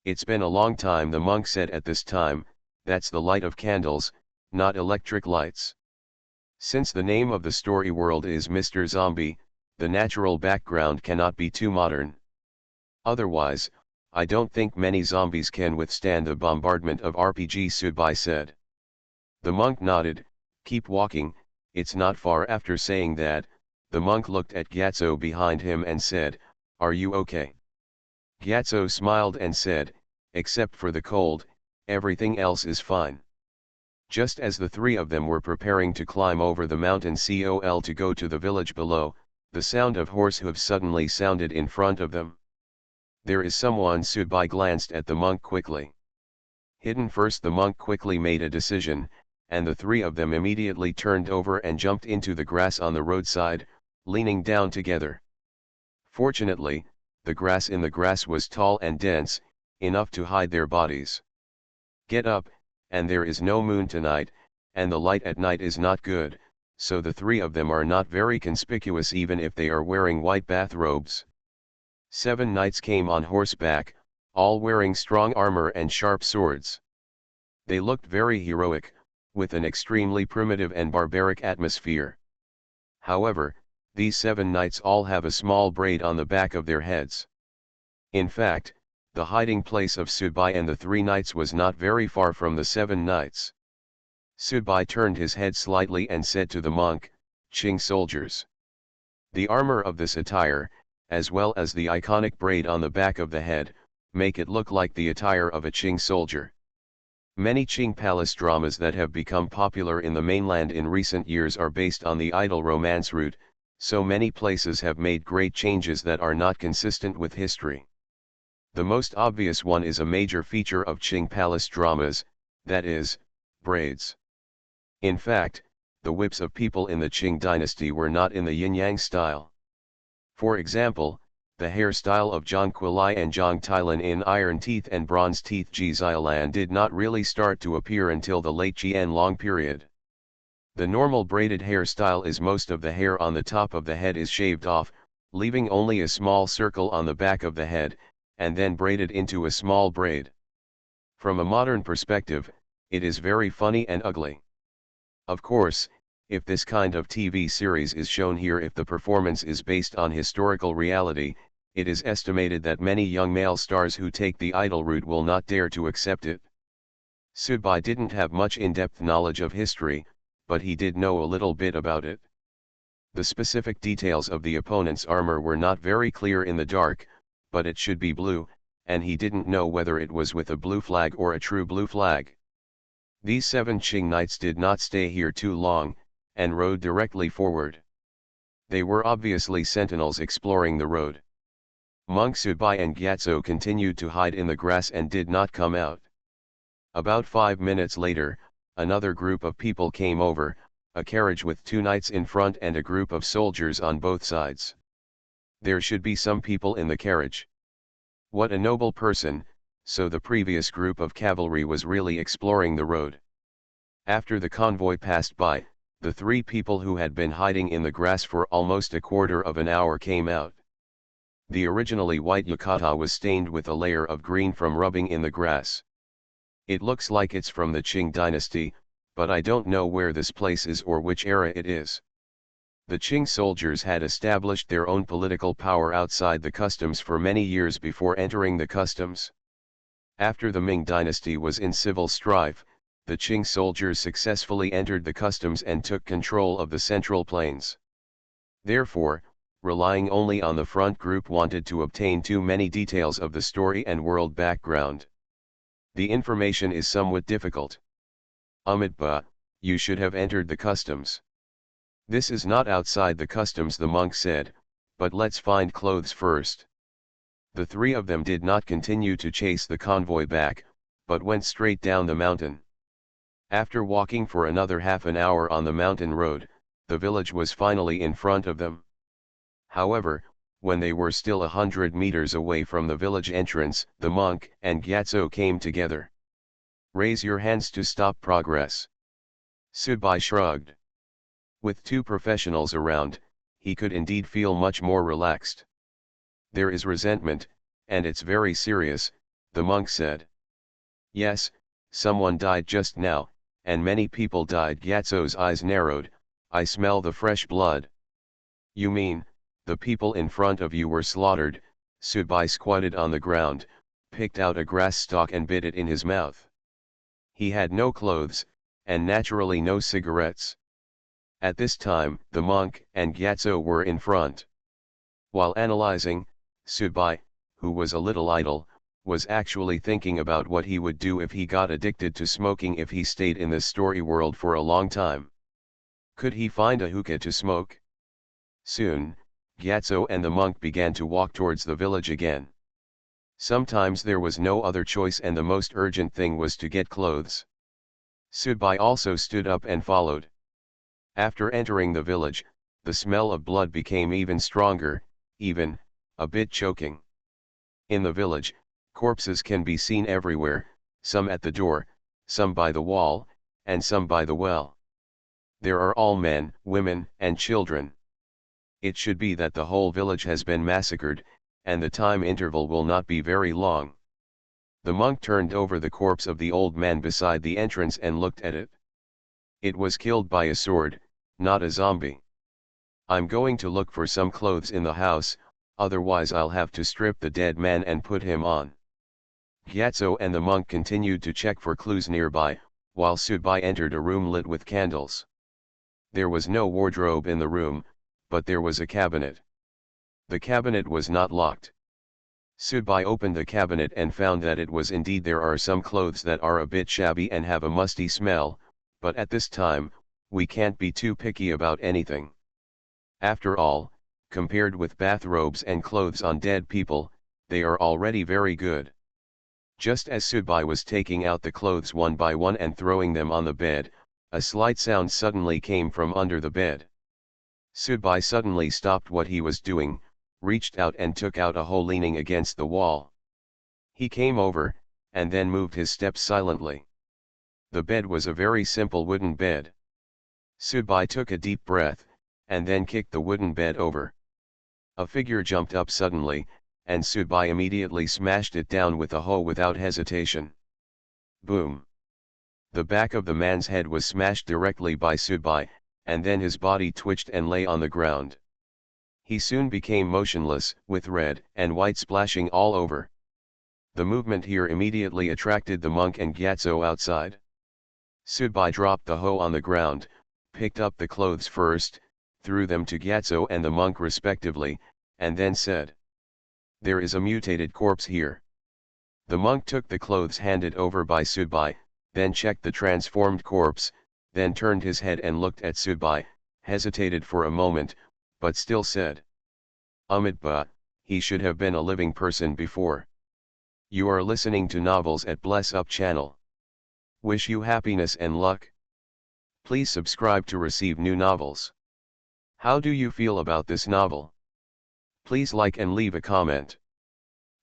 It's been a long time, the monk said at this time. That's the light of candles, not electric lights. Since the name of the story world is Mr. Zombie, the natural background cannot be too modern. Otherwise, I don't think many zombies can withstand the bombardment of RPG, Subai said. The monk nodded. Keep walking, it's not far. After saying that, the monk looked at Gyatso behind him and said, Are you okay? Gyatso smiled and said, Except for the cold, everything else is fine. Just as the three of them were preparing to climb over the mountain col to go to the village below, the sound of horse hooves suddenly sounded in front of them. There is someone. Subai glanced at the monk quickly. Hidden first, the monk quickly made a decision, and the three of them immediately turned over and jumped into the grass on the roadside, leaning down together. Fortunately, the grass was tall and dense, enough to hide their bodies. Get up, and there is no moon tonight, and the light at night is not good, so the three of them are not very conspicuous even if they are wearing white bathrobes. 7 knights came on horseback, all wearing strong armor and sharp swords. They looked very heroic, with an extremely primitive and barbaric atmosphere. However, these 7 knights all have a small braid on the back of their heads. In fact, the hiding place of Subai and the 3 knights was not very far from the 7 knights. Subai turned his head slightly and said to the monk, "Qing soldiers." The armor of this attire, as well as the iconic braid on the back of the head, make it look like the attire of a Qing soldier. Many Qing palace dramas that have become popular in the mainland in recent years are based on the idol romance route, so many places have made great changes that are not consistent with history. The most obvious one is a major feature of Qing palace dramas, that is, braids. In fact, the whips of people in the Qing dynasty were not in the yin-yang style. For example, the hairstyle of Zhang Qilai and Zhang Tailan in Iron Teeth and Bronze Teeth Ji Xiaolan did not really start to appear until the late Qianlong period. The normal braided hairstyle is most of the hair on the top of the head is shaved off, leaving only a small circle on the back of the head, and then braided into a small braid. From a modern perspective, it is very funny and ugly. Of course, if this kind of TV series is shown here, if the performance is based on historical reality, it is estimated that many young male stars who take the idol route will not dare to accept it. Subai didn't have much in-depth knowledge of history, but he did know a little bit about it. The specific details of the opponent's armor were not very clear in the dark, but it should be blue, and he didn't know whether it was with a blue flag or a true blue flag. These 7 Qing knights did not stay here too long, and rode directly forward. They were obviously sentinels exploring the road. Monk Subai and Gyatso continued to hide in the grass and did not come out. About 5 minutes later, another group of people came over, a carriage with 2 knights in front and a group of soldiers on both sides. There should be some people in the carriage. What a noble person, so the previous group of cavalry was really exploring the road. After the convoy passed by, the 3 people who had been hiding in the grass for almost a quarter of an hour came out. The originally white yukata was stained with a layer of green from rubbing in the grass. It looks like it's from the Qing dynasty, but I don't know where this place is or which era it is. The Qing soldiers had established their own political power outside the customs for many years before entering the customs. After the Ming dynasty was in civil strife, the Qing soldiers successfully entered the customs and took control of the Central Plains. Therefore, relying only on the front group wanted to obtain too many details of the story and world background. The information is somewhat difficult. Amitabha, you should have entered the customs. This is not outside the customs, the monk said, but let's find clothes first. The 3 of them did not continue to chase the convoy back, but went straight down the mountain. After walking for another half an hour on the mountain road, the village was finally in front of them. However, when they were still 100 meters away from the village entrance, the monk and Gyatso came together. "Raise your hands to stop progress." Subai shrugged. With 2 professionals around, he could indeed feel much more relaxed. "There is resentment, and it's very serious," the monk said. "Yes, someone died just now, and many people died." Gyatso's eyes narrowed. "I smell the fresh blood." "You mean, the people in front of you were slaughtered?" Subai squatted on the ground, picked out a grass stalk and bit it in his mouth. He had no clothes, and naturally no cigarettes. At this time, the monk and Gyatso were in front. While analyzing, Subai, who was a little idle, was actually thinking about what he would do if he got addicted to smoking if he stayed in this story world for a long time. Could he find a hookah to smoke? Soon, Gyatso and the monk began to walk towards the village again. Sometimes there was no other choice and the most urgent thing was to get clothes. Subai also stood up and followed. After entering the village, the smell of blood became even stronger, even a bit choking. In the village, corpses can be seen everywhere, some at the door, some by the wall, and some by the well. There are all men, women, and children. It should be that the whole village has been massacred, and the time interval will not be very long. The monk turned over the corpse of the old man beside the entrance and looked at it. It was killed by a sword, not a zombie. I'm going to look for some clothes in the house, otherwise I'll have to strip the dead man and put him on. Gyatso and the monk continued to check for clues nearby, while Subai entered a room lit with candles. There was no wardrobe in the room, but there was a cabinet. The cabinet was not locked. Subai opened the cabinet and found that it was indeed. There are some clothes that are a bit shabby and have a musty smell, but at this time, we can't be too picky about anything. After all, compared with bathrobes and clothes on dead people, they are already very good. Just as Subai was taking out the clothes one by one and throwing them on the bed, a slight sound suddenly came from under the bed. Subai suddenly stopped what he was doing, reached out and took out a hoe leaning against the wall. He came over, and then moved his steps silently. The bed was a very simple wooden bed. Subai took a deep breath, and then kicked the wooden bed over. A figure jumped up suddenly, and Subai immediately smashed it down with a hoe without hesitation. Boom! The back of the man's head was smashed directly by Subai, and then his body twitched and lay on the ground. He soon became motionless, with red and white splashing all over. The movement here immediately attracted the monk and Gyatso outside. Subai dropped the hoe on the ground, picked up the clothes first, threw them to Gyatso and the monk respectively, and then said, "There is a mutated corpse here." The monk took the clothes handed over by Subai, then checked the transformed corpse, then turned his head and looked at Subai, hesitated for a moment, but still said, "Amitba, he should have been a living person before." You are listening to Novels at Bless Up channel. Wish you happiness and luck. Please subscribe to receive new novels. How do you feel about this novel? Please like and leave a comment.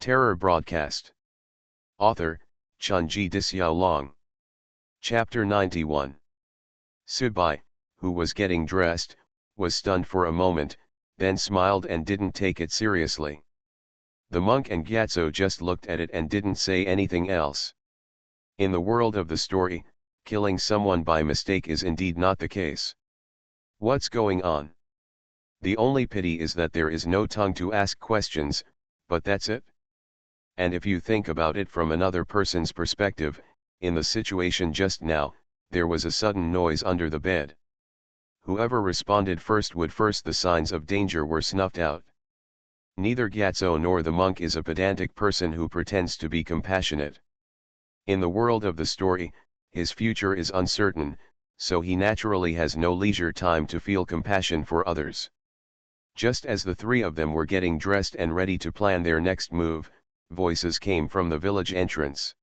Terror Broadcast. Author, Chunji Disyao. Chapter 91. Subai, who was getting dressed, was stunned for a moment, then smiled and didn't take it seriously. The monk and Gyatso just looked at it and didn't say anything else. In the world of the story, killing someone by mistake is indeed not the case. What's going on? The only pity is that there is no tongue to ask questions, but that's it. And if you think about it from another person's perspective, in the situation just now, there was a sudden noise under the bed. Whoever responded first would first. The signs of danger were snuffed out. Neither Gyatso nor the monk is a pedantic person who pretends to be compassionate. In the world of the story, his future is uncertain, so he naturally has no leisure time to feel compassion for others. Just as the three of them were getting dressed and ready to plan their next move, voices came from the village entrance.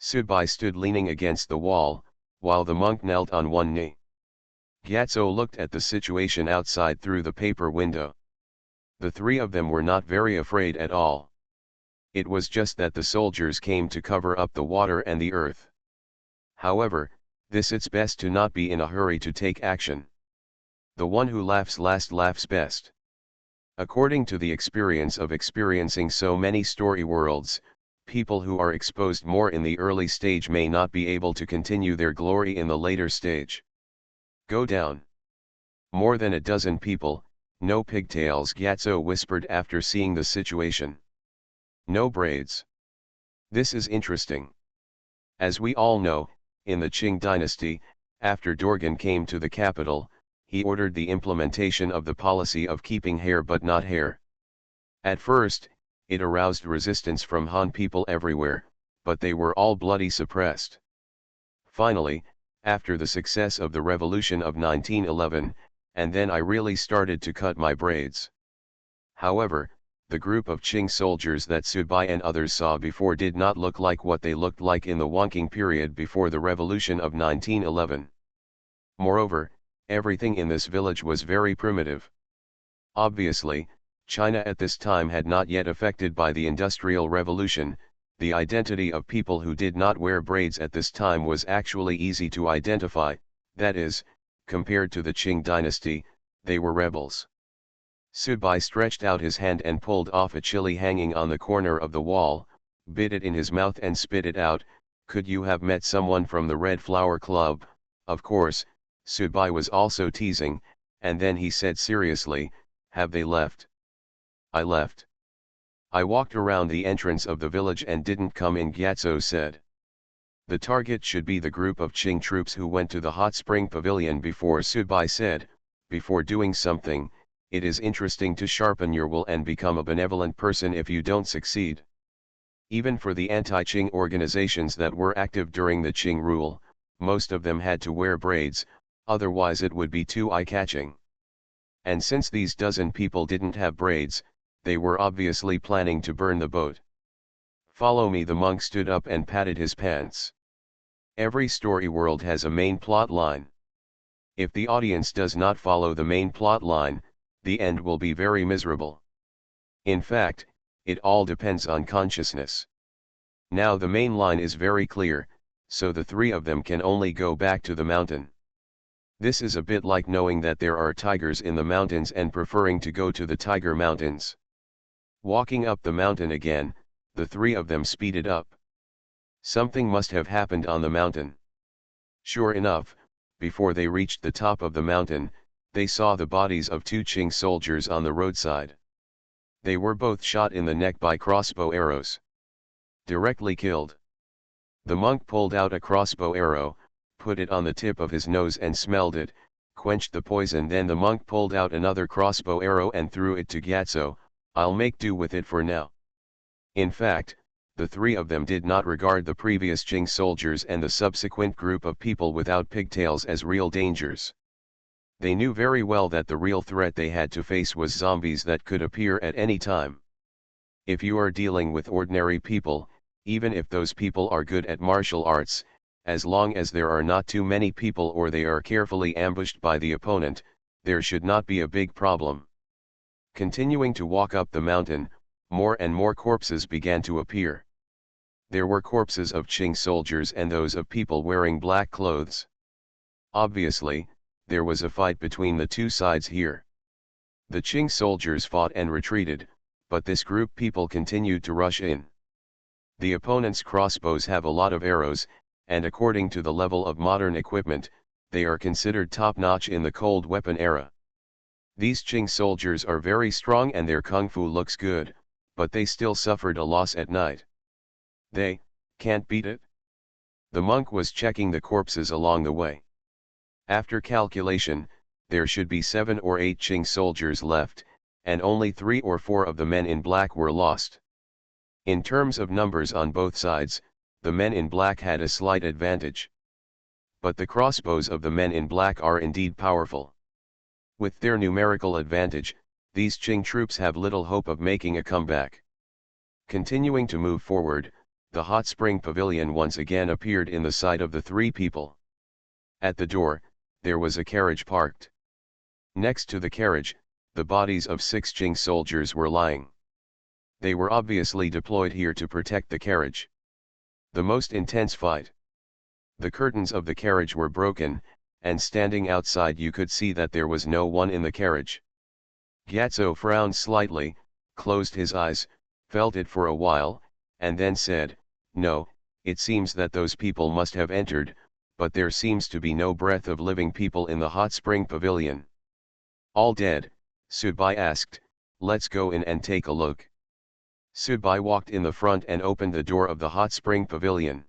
Subai stood leaning against the wall, while the monk knelt on one knee. Gyatso looked at the situation outside through the paper window. The three of them were not very afraid at all. It was just that the soldiers came to cover up the water and the earth. However, it's best to not be in a hurry to take action. The one who laughs last laughs best. According to the experience of experiencing so many story worlds, people who are exposed more in the early stage may not be able to continue their glory in the later stage. Go down. More than a dozen people, no pigtails, Gyatso whispered after seeing the situation. No braids. This is interesting. As we all know, in the Qing dynasty, after Dorgan came to the capital, he ordered the implementation of the policy of keeping hair but not hair. At first, it aroused resistance from Han people everywhere, but they were all bloody suppressed. Finally, after the success of the revolution of 1911, and then I really started to cut my braids. However, the group of Qing soldiers that Subai and others saw before did not look like what they looked like in the Wonking period before the revolution of 1911. Moreover, everything in this village was very primitive. Obviously, China at this time had not yet affected by the Industrial Revolution. The identity of people who did not wear braids at this time was actually easy to identify, that is, compared to the Qing dynasty, they were rebels. Subai stretched out his hand and pulled off a chili hanging on the corner of the wall, bit it in his mouth and spit it out. Could you have met someone from the Red Flower Club? Of course, Subai was also teasing, and then he said seriously, have they left? I left. I walked around the entrance of the village and didn't come in, Gyatso said. The target should be the group of Qing troops who went to the hot spring pavilion before, Subai said. Before doing something, it is interesting to sharpen your will and become a benevolent person if you don't succeed. Even for the anti-Qing organizations that were active during the Qing rule, most of them had to wear braids, otherwise it would be too eye-catching. And since these dozen people didn't have braids, they were obviously planning to burn the boat. Follow me. The monk stood up and patted his pants. Every story world has a main plot line. If the audience does not follow the main plot line, the end will be very miserable. In fact, it all depends on consciousness. Now the main line is very clear, so the three of them can only go back to the mountain. This is a bit like knowing that there are tigers in the mountains and preferring to go to the tiger mountains. Walking up the mountain again, the three of them speeded up. Something must have happened on the mountain. Sure enough, before they reached the top of the mountain, they saw the bodies of two Qing soldiers on the roadside. They were both shot in the neck by crossbow arrows. Directly killed. The monk pulled out a crossbow arrow, put it on the tip of his nose and smelled it, quenched the poison. Then the monk pulled out another crossbow arrow and threw it to Gyatso. I'll make do with it for now. In fact, the three of them did not regard the previous Qing soldiers and the subsequent group of people without pigtails as real dangers. They knew very well that the real threat they had to face was zombies that could appear at any time. If you are dealing with ordinary people, even if those people are good at martial arts, as long as there are not too many people or they are carefully ambushed by the opponent, there should not be a big problem. Continuing to walk up the mountain, more and more corpses began to appear. There were corpses of Qing soldiers and those of people wearing black clothes. Obviously, there was a fight between the two sides here. The Qing soldiers fought and retreated, but this group people continued to rush in. The opponent's crossbows have a lot of arrows, and according to the level of modern equipment, they are considered top-notch in the cold weapon era. These Qing soldiers are very strong and their kung fu looks good, but they still suffered a loss at night. They can't beat it. The monk was checking the corpses along the way. After calculation, there should be 7 or 8 Qing soldiers left, and only 3 or 4 of the men in black were lost. In terms of numbers on both sides, the men in black had a slight advantage. But the crossbows of the men in black are indeed powerful. With their numerical advantage, these Qing troops have little hope of making a comeback. Continuing to move forward, the hot spring pavilion once again appeared in the sight of the three people. At the door, there was a carriage parked. Next to the carriage, the bodies of 6 Qing soldiers were lying. They were obviously deployed here to protect the carriage. The most intense fight. The curtains of the carriage were broken, and standing outside you could see that there was no one in the carriage. Gyatso frowned slightly, closed his eyes, felt it for a while, and then said, "No, it seems that those people must have entered, but there seems to be no breath of living people in the hot spring pavilion." "All dead?" Subai asked. "Let's go in and take a look." Subai walked in the front and opened the door of the hot spring pavilion.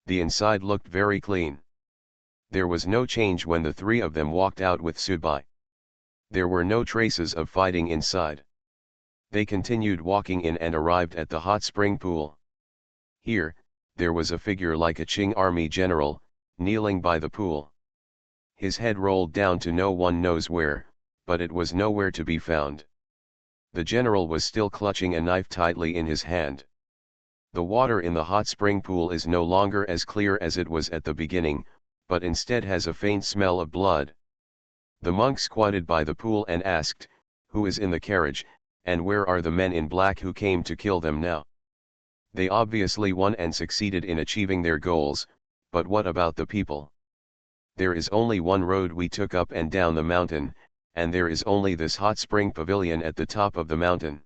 The inside looked very clean. There was no change when the three of them walked out with Subai. There were no traces of fighting inside. They continued walking in and arrived at the hot spring pool. Here, there was a figure like a Qing army general, kneeling by the pool. His head rolled down to no one knows where, but it was nowhere to be found. The general was still clutching a knife tightly in his hand. The water in the hot spring pool is no longer as clear as it was at the beginning, but instead has a faint smell of blood. The monk squatted by the pool and asked, "Who is in the carriage, and where are the men in black who came to kill them now?" "They obviously won and succeeded in achieving their goals, but what about the people?" there is only one road we took up and down the mountain, and there is only this hot spring pavilion at the top of the mountain.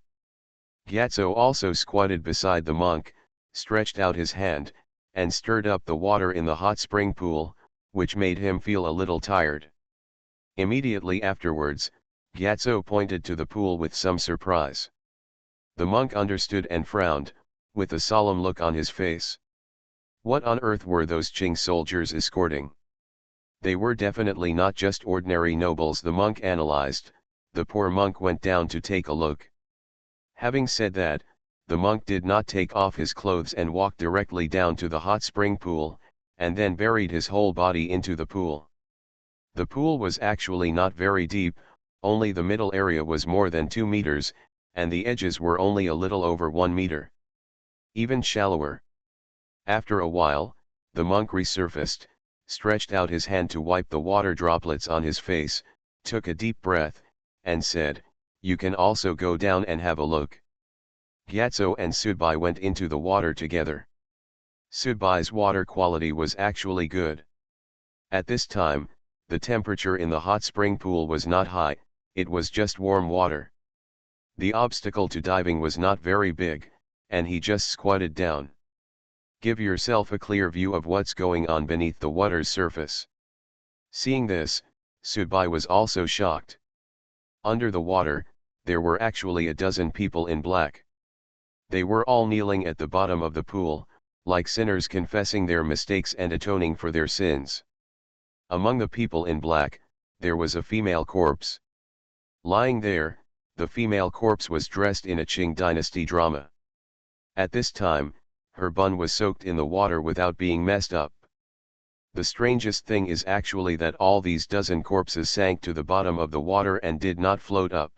Gyatso also squatted beside the monk, stretched out his hand, and stirred up the water in the hot spring pool, which made him feel a little tired. Immediately afterwards, Gyatso pointed to the pool with some surprise. The monk understood and frowned, with a solemn look on his face. What on earth were those Qing soldiers escorting? They were definitely not just ordinary nobles, the monk analyzed. The poor monk went down to take a look. Having said that, the monk did not take off his clothes and walked directly down to the hot spring pool, and then buried his whole body into the pool. The pool was actually not very deep, only the middle area was more than 2 meters, and the edges were only a little over 1 meter. Even shallower. After a while, the monk resurfaced, stretched out his hand to wipe the water droplets on his face, took a deep breath, and said, "You can also go down and have a look." Gyatso and Sudbai went into the water together. Sudbai's water quality was actually good. At this time, the temperature in the hot spring pool was not high, it was just warm water. The obstacle to diving was not very big, and he just squatted down. Give yourself a clear view of what's going on beneath the water's surface. Seeing this, Sudbai was also shocked. Under the water, there were actually a dozen people in black. They were all kneeling at the bottom of the pool, like sinners confessing their mistakes and atoning for their sins. Among the people in black, there was a female corpse. Lying there, the female corpse was dressed in a Qing dynasty drama. At this time, her bun was soaked in the water without being messed up. The strangest thing is actually that all these dozen corpses sank to the bottom of the water and did not float up.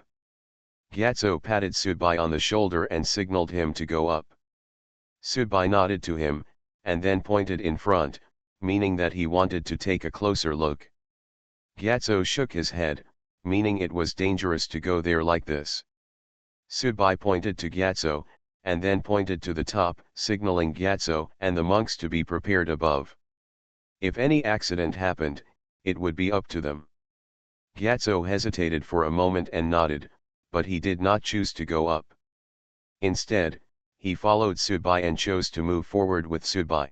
Gyatso patted Sudbai on the shoulder and signaled him to go up. Sudbai nodded to him, and then pointed in front, meaning that he wanted to take a closer look. Gyatso shook his head, meaning it was dangerous to go there like this. Sudbai pointed to Gyatso, and then pointed to the top, signaling Gyatso and the monks to be prepared above. If any accident happened, it would be up to them. Gyatso hesitated for a moment and nodded, but he did not choose to go up. Instead, he followed Sudbai and chose to move forward with Sudbai.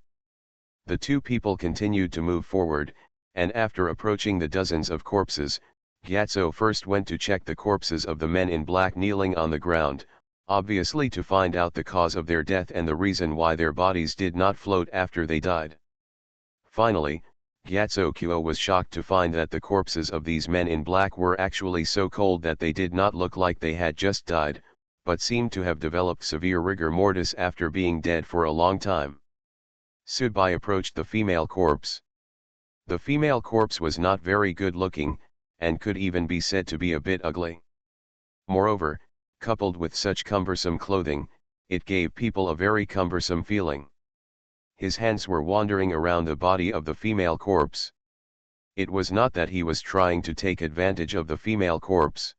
The two people continued to move forward, and after approaching the dozens of corpses, Gyatso first went to check the corpses of the men in black kneeling on the ground, obviously to find out the cause of their death and the reason why their bodies did not float after they died. Finally, Gyatso Kuo was shocked to find that the corpses of these men in black were actually so cold that they did not look like they had just died, but seemed to have developed severe rigor mortis after being dead for a long time. Sudbai approached the female corpse. The female corpse was not very good looking, and could even be said to be a bit ugly. Moreover, coupled with such cumbersome clothing, it gave people a very cumbersome feeling. His hands were wandering around the body of the female corpse. It was not that he was trying to take advantage of the female corpse.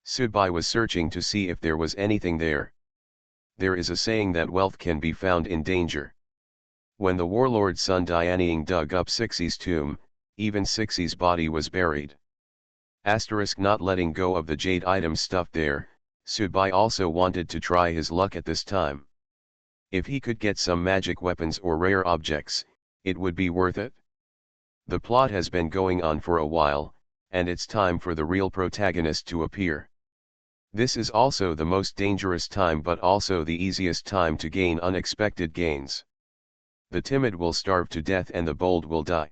Sudbai was searching to see if there was anything there. There is a saying that wealth can be found in danger. When the warlord Sun Dianying dug up Sixi's tomb, even Sixi's body was buried. Not letting go of the jade items stuffed there, Sudbai also wanted to try his luck at this time. If he could get some magic weapons or rare objects, it would be worth it. The plot has been going on for a while, and it's time for the real protagonist to appear. This is also the most dangerous time but also the easiest time to gain unexpected gains. The timid will starve to death and the bold will die.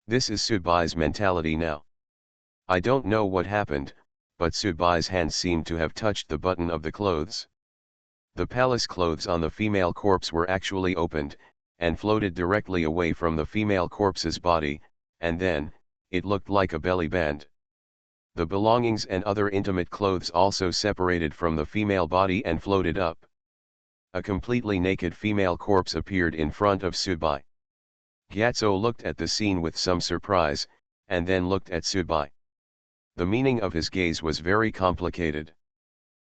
This is Sudbai's mentality now. I don't know what happened, but Sudbai's hands seemed to have touched the button of the clothes. The palace clothes on the female corpse were actually opened, and floated directly away from the female corpse's body, and then, it looked like a belly band. The belongings and other intimate clothes also separated from the female body and floated up. A completely naked female corpse appeared in front of Sudbai. Gyatso looked at the scene with some surprise, and then looked at Sudbai. The meaning of his gaze was very complicated.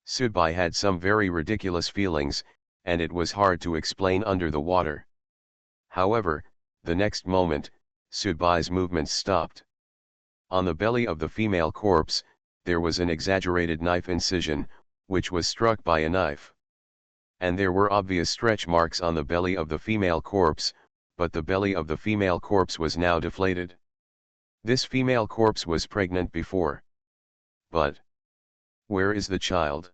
Sudbai had some very ridiculous feelings, and it was hard to explain under the water. However, the next moment, Sudbai's movements stopped. On the belly of the female corpse, there was an exaggerated knife incision, which was struck by a knife. And there were obvious stretch marks on the belly of the female corpse, but the belly of the female corpse was now deflated. This female corpse was pregnant before. But where is the child?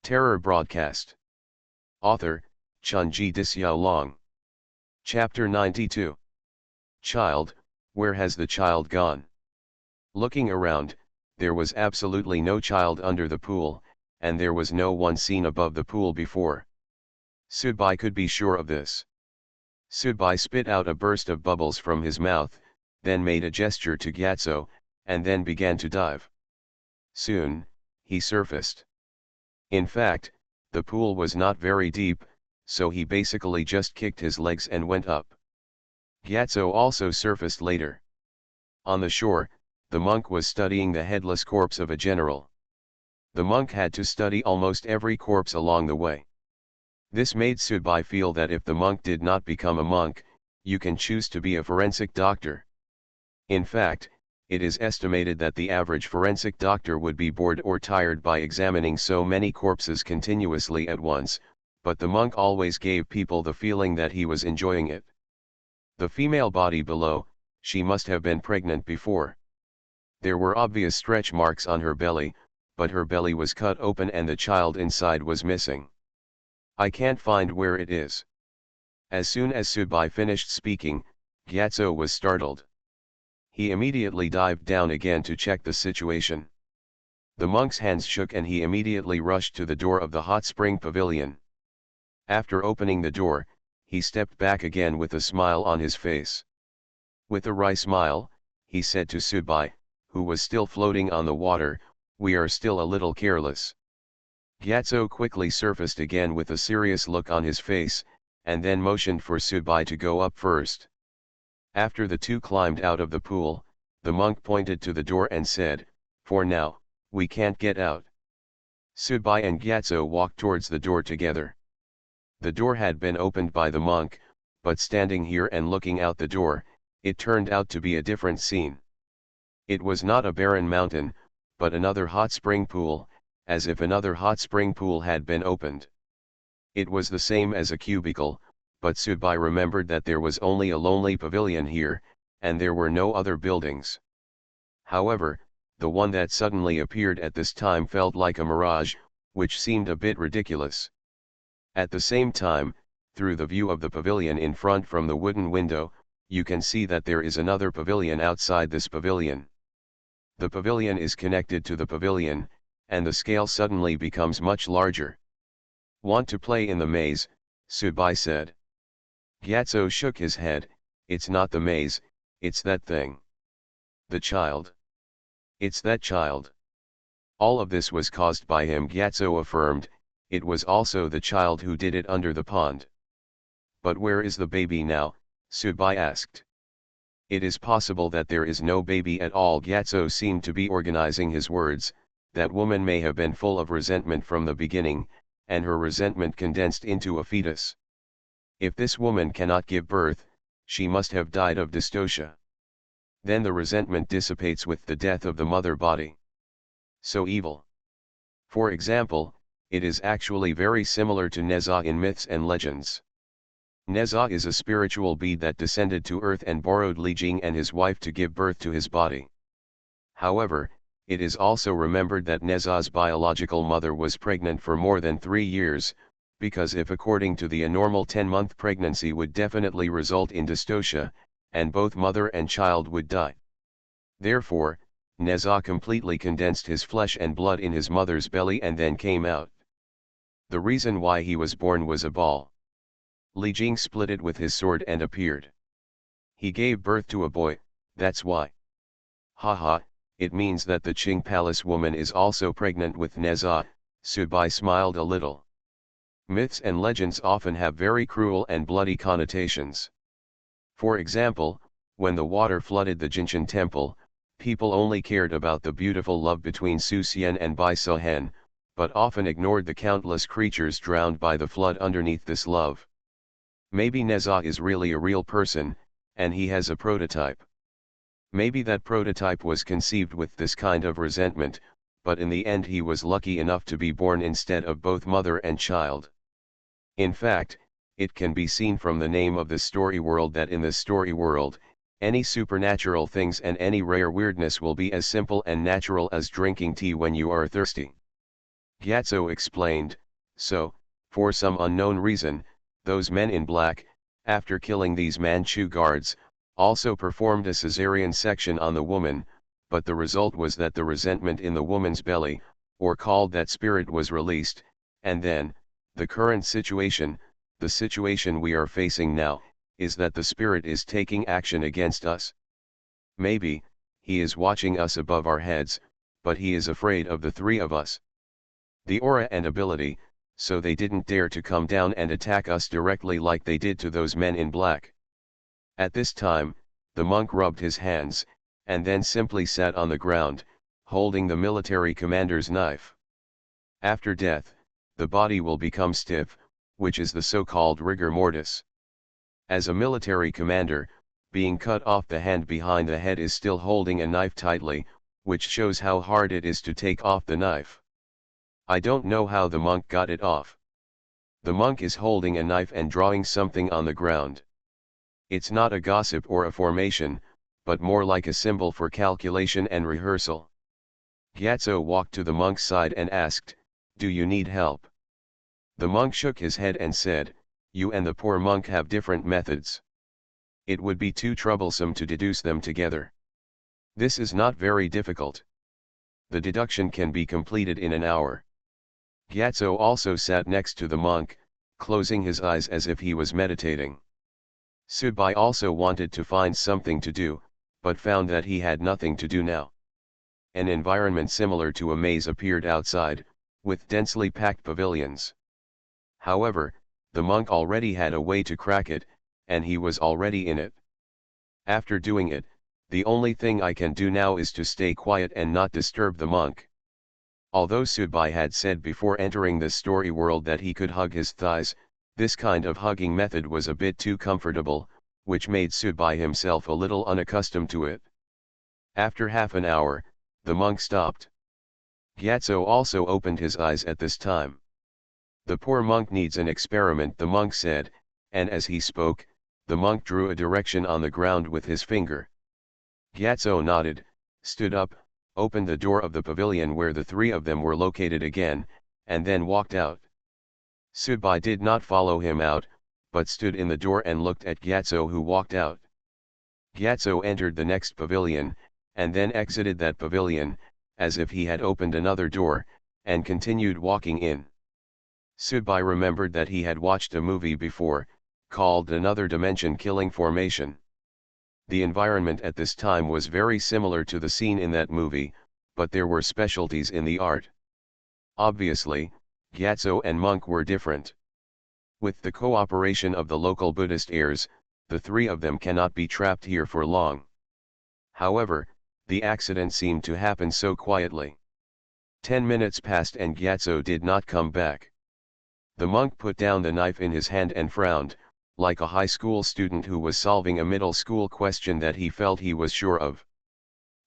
Terror broadcast. Author, Chunji Dixiaolong. Chapter 92. Child, where has the child gone? Looking around, there was absolutely no child under the pool, and there was no one seen above the pool before. Sudbai could be sure of this. Sudbai spit out a burst of bubbles from his mouth, then made a gesture to Gyatso, and then began to dive. Soon, he surfaced. In fact, the pool was not very deep, so he basically just kicked his legs and went up. Gyatso also surfaced later. On the shore, the monk was studying the headless corpse of a general. The monk had to study almost every corpse along the way. This made Sudbai feel that if the monk did not become a monk, you can choose to be a forensic doctor. In fact, it is estimated that the average forensic doctor would be bored or tired by examining so many corpses continuously at once, but the monk always gave people the feeling that he was enjoying it. The female body below, she must have been pregnant before. There were obvious stretch marks on her belly, but her belly was cut open and the child inside was missing. I can't find where it is. As soon as Sudbai finished speaking, Gyatso was startled. He immediately dived down again to check the situation. The monk's hands shook and he immediately rushed to the door of the hot spring pavilion. After opening the door, he stepped back again with a smile on his face. With a wry smile, he said to Sudbai, who was still floating on the water, "We are still a little careless." Gyatso quickly surfaced again with a serious look on his face, and then motioned for Sudbai to go up first. After the two climbed out of the pool, the monk pointed to the door and said, "For now, we can't get out." Sudbai and Gyatso walked towards the door together. The door had been opened by the monk, but standing here and looking out the door, it turned out to be a different scene. It was not a barren mountain, but another hot spring pool, as if another hot spring pool had been opened. It was the same as a cubicle, but Sudbai remembered that there was only a lonely pavilion here, and there were no other buildings. However, the one that suddenly appeared at this time felt like a mirage, which seemed a bit ridiculous. At the same time, through the view of the pavilion in front from the wooden window, you can see that there is another pavilion outside this pavilion. The pavilion is connected to the pavilion, and the scale suddenly becomes much larger. "Want to play in the maze?" Sudbai said. Gyatso shook his head. "It's not the maze, it's that thing." "The child." "It's that child." All of this was caused by him, Gyatso affirmed. It was also the child who did it under the pond. "But where is the baby now?" Sudbai asked. "It is possible that there is no baby at all." Gyatso seemed to be organizing his words. "That woman may have been full of resentment from the beginning, and her resentment condensed into a fetus. If this woman cannot give birth, she must have died of dystocia. Then the resentment dissipates with the death of the mother body. So evil. For example, it is actually very similar to Neza in myths and legends. Neza is a spiritual being that descended to earth and borrowed Li Jing and his wife to give birth to his body. However, it is also remembered that Neza's biological mother was pregnant for more than 3 years, because if according to the a normal 10-month pregnancy would definitely result in dystocia, and both mother and child would die. Therefore, Neza completely condensed his flesh and blood in his mother's belly and then came out. The reason why he was born was a ball. Li Jing split it with his sword and appeared. He gave birth to a boy, that's why. Haha, it means that the Qing palace woman is also pregnant with Neza. Sudbai smiled a little. Myths and legends often have very cruel and bloody connotations. For example, when the water flooded the Jinshan temple, people only cared about the beautiful love between Su Xian and Bai Suhen, but often ignored the countless creatures drowned by the flood underneath this love. Maybe Neza is really a real person, and he has a prototype. Maybe that prototype was conceived with this kind of resentment, but in the end he was lucky enough to be born instead of both mother and child. In fact, it can be seen from the name of the story world that in this story world, any supernatural things and any rare weirdness will be as simple and natural as drinking tea when you are thirsty. Gyatso explained, so, for some unknown reason, those men in black, after killing these Manchu guards, also performed a caesarean section on the woman, but the result was that the resentment in the woman's belly, or called that spirit, was released, and then, the current situation, the situation we are facing now, is that the spirit is taking action against us. Maybe, he is watching us above our heads, but he is afraid of the three of us. The aura and ability, so they didn't dare to come down and attack us directly like they did to those men in black. At this time, the monk rubbed his hands, and then simply sat on the ground, holding the military commander's knife. After death, the body will become stiff, which is the so-called rigor mortis. As a military commander, being cut off, the hand behind the head is still holding a knife tightly, which shows how hard it is to take off the knife. I don't know how the monk got it off. The monk is holding a knife and drawing something on the ground. It's not a gossip or a formation, but more like a symbol for calculation and rehearsal. Gyatso walked to the monk's side and asked, "Do you need help?" The monk shook his head and said, "You and the poor monk have different methods. It would be too troublesome to deduce them together. This is not very difficult. The deduction can be completed in an hour." Gyatso also sat next to the monk, closing his eyes as if he was meditating. Subai also wanted to find something to do, but found that he had nothing to do now. An environment similar to a maze appeared outside, with densely packed pavilions. However, the monk already had a way to crack it, and he was already in it. After doing it, the only thing I can do now is to stay quiet and not disturb the monk. Although Subai had said before entering the story world that he could hug his thighs, this kind of hugging method was a bit too comfortable, which made Subai himself a little unaccustomed to it. After half an hour, the monk stopped. Gyatso also opened his eyes at this time. "The poor monk needs an experiment," the monk said, and as he spoke, the monk drew a direction on the ground with his finger. Gyatso nodded, stood up, opened the door of the pavilion where the three of them were located again, and then walked out. Subai did not follow him out, but stood in the door and looked at Gyatso, who walked out. Gyatso entered the next pavilion, and then exited that pavilion, as if he had opened another door, and continued walking in. Subai remembered that he had watched a movie before, called Another Dimension Killing Formation. The environment at this time was very similar to the scene in that movie, but there were specialties in the art. Obviously, Gyatso and monk were different. With the cooperation of the local Buddhist heirs, the three of them cannot be trapped here for long. However, the accident seemed to happen so quietly. 10 minutes passed and Gyatso did not come back. The monk put down the knife in his hand and frowned, like a high school student who was solving a middle school question that he felt he was sure of.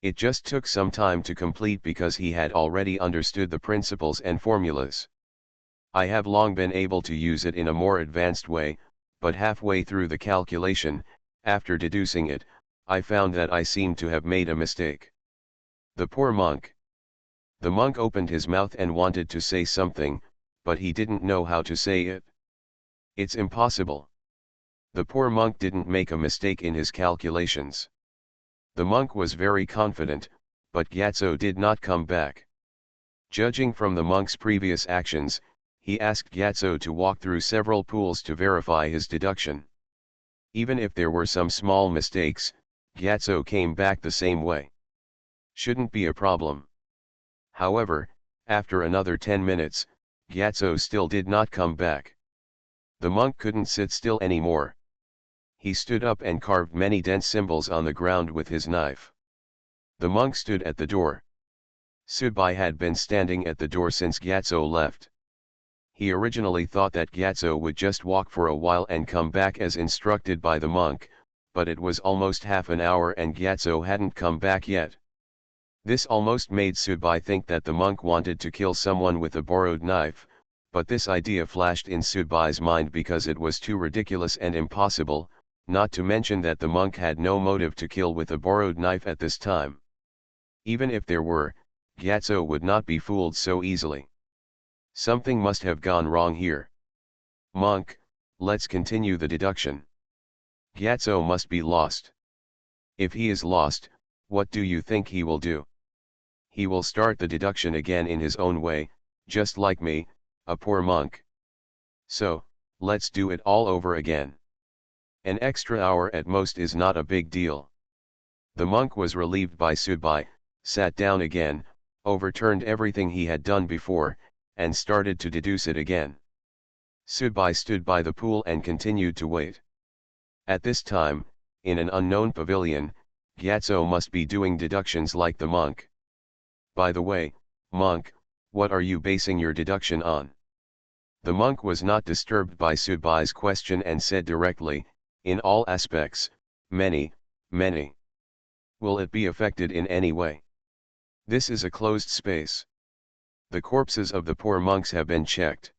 It just took some time to complete because he had already understood the principles and formulas. I have long been able to use it in a more advanced way, but halfway through the calculation, after deducing it, I found that I seemed to have made a mistake. The poor monk. The monk opened his mouth and wanted to say something, but he didn't know how to say it. It's impossible. The poor monk didn't make a mistake in his calculations. The monk was very confident, but Gyatso did not come back. Judging from the monk's previous actions, he asked Gyatso to walk through several pools to verify his deduction. Even if there were some small mistakes, Gyatso came back the same way. Shouldn't be a problem. However, after another 10 minutes, Gyatso still did not come back. The monk couldn't sit still anymore. He stood up and carved many dense symbols on the ground with his knife. The monk stood at the door. Subai had been standing at the door since Gyatso left. He originally thought that Gyatso would just walk for a while and come back as instructed by the monk, but it was almost half an hour and Gyatso hadn't come back yet. This almost made Subai think that the monk wanted to kill someone with a borrowed knife, but this idea flashed in Subai's mind because it was too ridiculous and impossible, not to mention that the monk had no motive to kill with a borrowed knife at this time. Even if there were, Gyatso would not be fooled so easily. Something must have gone wrong here. Monk, let's continue the deduction. Gyatso must be lost. If he is lost, what do you think he will do? He will start the deduction again in his own way, just like me, a poor monk. So, let's do it all over again. An extra hour at most is not a big deal. The monk was relieved by Subai, sat down again, overturned everything he had done before, and started to deduce it again. Subai stood by the pool and continued to wait. At this time, in an unknown pavilion, Gyatso must be doing deductions like the monk. By the way, monk, what are you basing your deduction on? The monk was not disturbed by Subai's question and said directly, in all aspects, many, many. Will it be affected in any way? This is a closed space. The corpses of the poor monks have been checked.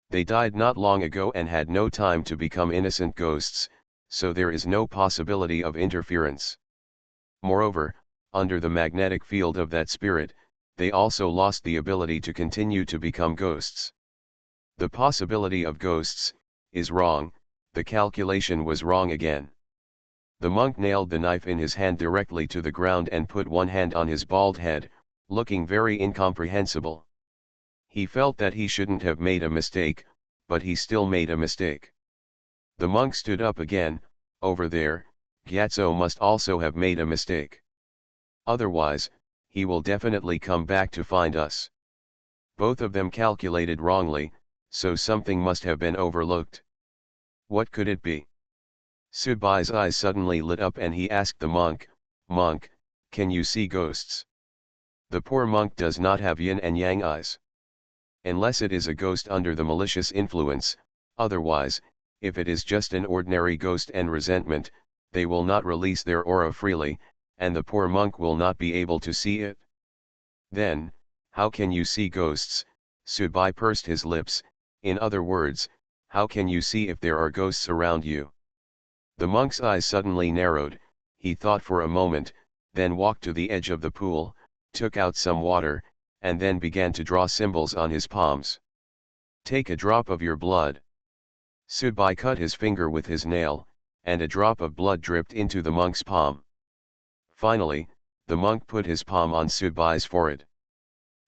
They died not long ago and had no time to become innocent ghosts, so there is no possibility of interference. Moreover, under the magnetic field of that spirit, they also lost the ability to continue to become ghosts. The possibility of ghosts is wrong, the calculation was wrong again. The monk nailed the knife in his hand directly to the ground and put one hand on his bald head, looking very incomprehensible. He felt that he shouldn't have made a mistake, but he still made a mistake. The monk stood up again. Over there, Gyatso must also have made a mistake. Otherwise, he will definitely come back to find us. Both of them calculated wrongly, so something must have been overlooked. What could it be? Subai's eyes suddenly lit up and he asked the monk, "Monk, can you see ghosts?" The poor monk does not have yin and yang eyes. Unless it is a ghost under the malicious influence, otherwise, if it is just an ordinary ghost and resentment, they will not release their aura freely, and the poor monk will not be able to see it. Then, how can you see ghosts? Subai pursed his lips. In other words, how can you see if there are ghosts around you? The monk's eyes suddenly narrowed. He thought for a moment, then walked to the edge of the pool, took out some water, and then began to draw symbols on his palms. "Take a drop of your blood." Subai cut his finger with his nail, and a drop of blood dripped into the monk's palm. Finally, the monk put his palm on Subai's forehead.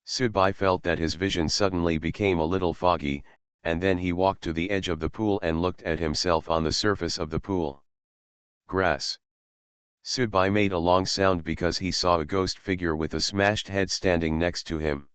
Subai felt that his vision suddenly became a little foggy, and then he walked to the edge of the pool and looked at himself on the surface of the pool. Grass. Subai made a long sound because he saw a ghost figure with a smashed head standing next to him.